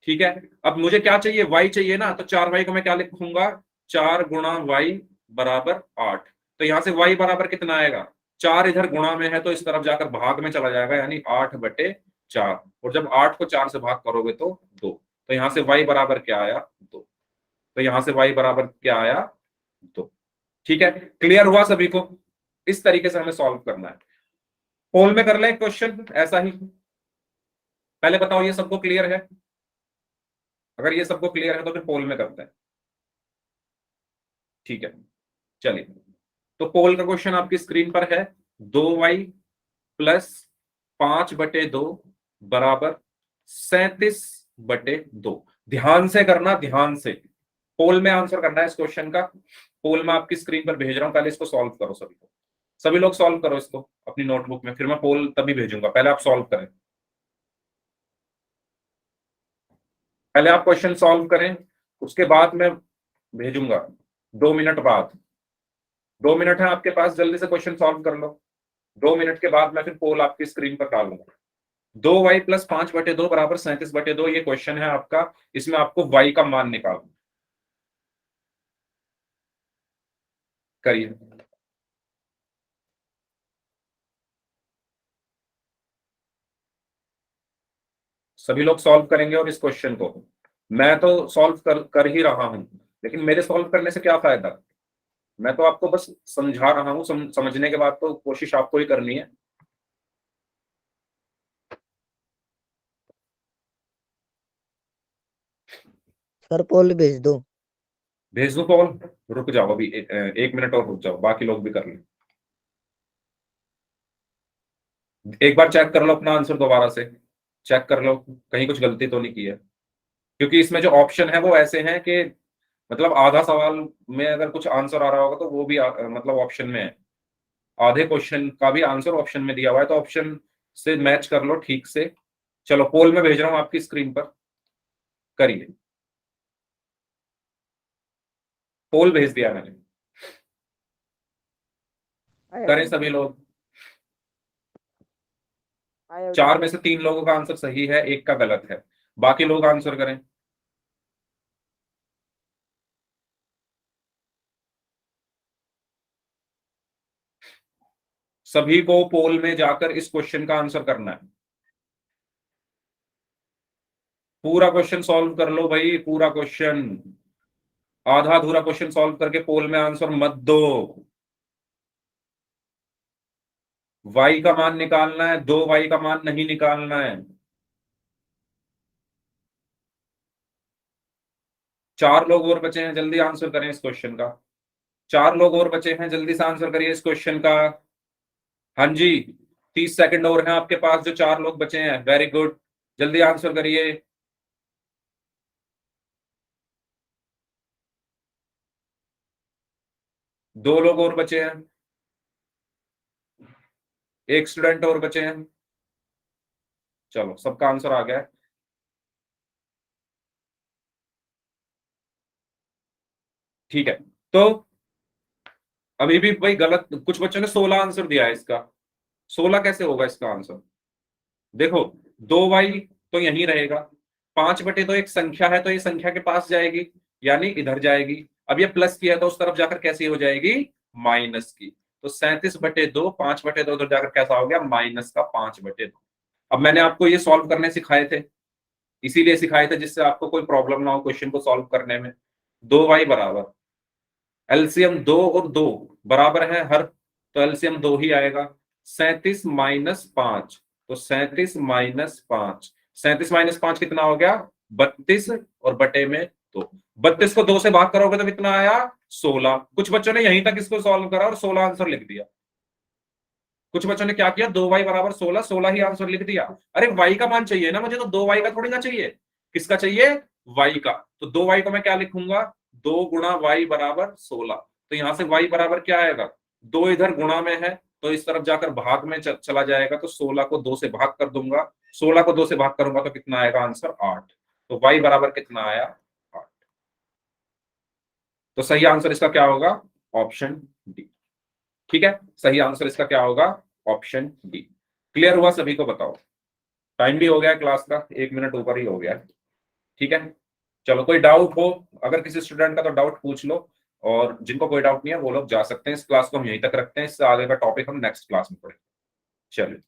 ठीक है, अब मुझे क्या चाहिए? y चाहिए ना, तो 4y को मैं क्या लिखूंगा? 4 गुणा y बराबर 8। तो यहां से y बराबर कितना आएगा? 4 इधर गुणा में है तो इस तरफ जाकर भाग में चला जाएगा, यानी 8/4। और जब 8 को 4 से भाग करोगे तो 2। तो यहां से y बराबर क्या आया? 2। तो यहां से y बराबर क्या आया? 2। ठीक है, क्लियर हुआ सभी को? इस तरीके से हमें सॉल्व करना है। पोल में कर लें क्वेश्चन ऐसा ही। पहले बताओ ये सबको क्लियर है? अगर ये सबको क्लियर है तो फिर पोल में करते हैं। ठीक है, चलिए। तो पोल का क्वेश्चन आपकी स्क्रीन पर है। 2y प्लस 5/2 बराबर 37/2। ध्यान से करना, ध्यान से। पोल में आंसर करना है इस क्वेश्चन का। पोल में आपकी स्क्रीन पर भेज रहा हूं, पहले इसको सॉल्व करो सभी को। सभी लोग सॉल्व करो इसको अपनी नोटबुक में, फिर मैं पोल तभी भेजूंगा। पहले आप सॉल्व करें, पहले आप क्वेश्चन सॉल्व करें, उसके बाद मैं भेजूंगा 2 मिनट बाद। 2 मिनट है आपके पास, जल्दी से क्वेश्चन सॉल्व कर लो। 2 मिनट के बाद मैं फिर पोल आपकी स्क्रीन पर डालूंगा। 2y प्लस 5/2 बराबर 37/2 ये क्वेश्चन है आपका। इसमें आपको y का मान निकालना। करिए। सभी लोग सॉल्व करेंगे और इस क्वेश्चन को मैं तो सॉल्व कर ही रहा हूं, लेकिन मेरे सॉल्व करने से क्या फायदा? मैं तो आपको बस समझा रहा हूं, समझने के बाद तो कोशिश आपको ही करनी है। सर पोल भेज दो। भेज दो पोल? रुक जाओ अभी, 1 मिनट और रुक जाओ, बाकी लोग भी कर लें। एक बार चेक कर लो अपना आंसर, दोबारा से चेक कर लो कहीं कुछ गलती तो नहीं की है, क्योंकि इसमें जो ऑप्शन है वो ऐसे हैं कि मतलब आधा सवाल में अगर कुछ आंसर आ रहा होगा तो वो भी मतलब ऑप्शन में है। आधे क्वेश्चन का भी आंसर ऑप्शन में दिया हुआ है, तो ऑप्शन से मैच कर लो ठीक से। चलो पोल में भेज रहा हूं आपकी स्क्रीन पर, करिए। पोल भेज दिया मैंने, करें सभी लोग। 4 में से 3 लोगों का आंसर सही है, 1 का गलत है। बाकी लोग आंसर करें। सभी को पोल में जाकर इस क्वेश्चन का आंसर करना है। पूरा क्वेश्चन सॉल्व कर लो भाई, पूरा क्वेश्चन। आधा अधूरा क्वेश्चन सॉल्व करके पोल में आंसर मत दो। y का मान निकालना है, 2y का मान नहीं निकालना है। 4 लोग और बचे हैं, जल्दी आंसर करें इस क्वेश्चन का। 4 लोग और बचे हैं, जल्दी से आंसर करिए इस क्वेश्चन का। हाँ जी, 30 सेकंड और हैं आपके पास। जो 4 लोग बचे हैं, वेरी गुड, जल्दी आंसर करिए। दो लोग और बचे हैं, एक स्टूडेंट और बचे हैं। चलो सबका आंसर आ गया है। ठीक है, तो अभी भी भाई गलत, कुछ बच्चों ने 16 आंसर दिया है इसका। 16 कैसे होगा इसका आंसर? देखो, 2y तो यहीं रहेगा, 5/2 एक संख्या है तो ये संख्या के पास जाएगी, यानी इधर जाएगी। अब ये प्लस किया तो उस तरफ जाकर कैसी हो जाएगी? माइनस की। तो 37/2, 5/2 उधर जाकर कैसा हो गया? माइनस का 5/2। अब मैंने आपको ये सॉल्व करने सिखाए थे, इसीलिए सिखाए थे जिससे आपको कोई प्रॉब्लम ना हो क्वेश्चन को सॉल्व करने में। 2y बराबर एलसीएम 2 और 2 बराबर है हर, तो एलसीएम 2 ही आएगा। 37 माइनस 5, तो 37 माइनस 5, 37 माइनस 5 कितना हो गया? 32 और बटे में 2। 32 को 2 से भाग करोगे तो कितना आया? 16। कुछ बच्चों ने यहीं तक इसको सॉल्व करा और 16 आंसर लिख दिया। कुछ बच्चों ने क्या किया? 2y बराबर 16, 16 ही आंसर लिख दिया। अरे y का मान चाहिए ना मुझे, तो 2y का थोड़ी ना चाहिए। किसका चाहिए? y का। तो 2y को मैं क्या लिखूंगा? 2 गुणा y बराबर 16। तो यहां से y बराबर क्या आएगा? 2 इधर गुणा में है तो इस तरफ जाकर भाग में चला जाएगा, तो 16 को 2 से भाग कर दूंगा। 16 को 2 से भाग करूंगा तो कितना आएगा आंसर? 8। तो y बराबर कितना आया? 8। तो सही आंसर इसका क्या होगा? Option D. ठीक है, सही आंसर इसका क्या होगा? Option D. क्लियर हुआ सभी को? बताओ। टाइम भी हो गया क्लास का, 1 मिनट ऊपर ही हो गया। ठीक है, चलो कोई डाउट हो, अगर किसी स्टूडेंट का तो डाउट पूछ लो, और जिनको कोई डाउट नहीं है वो लोग जा सकते हैं। इस क्लास को हम यहीं तक रखते हैं, इससे आगे का टॉपिक हम नेक्स्ट क्लास में पढ़ेंगे। चलिए।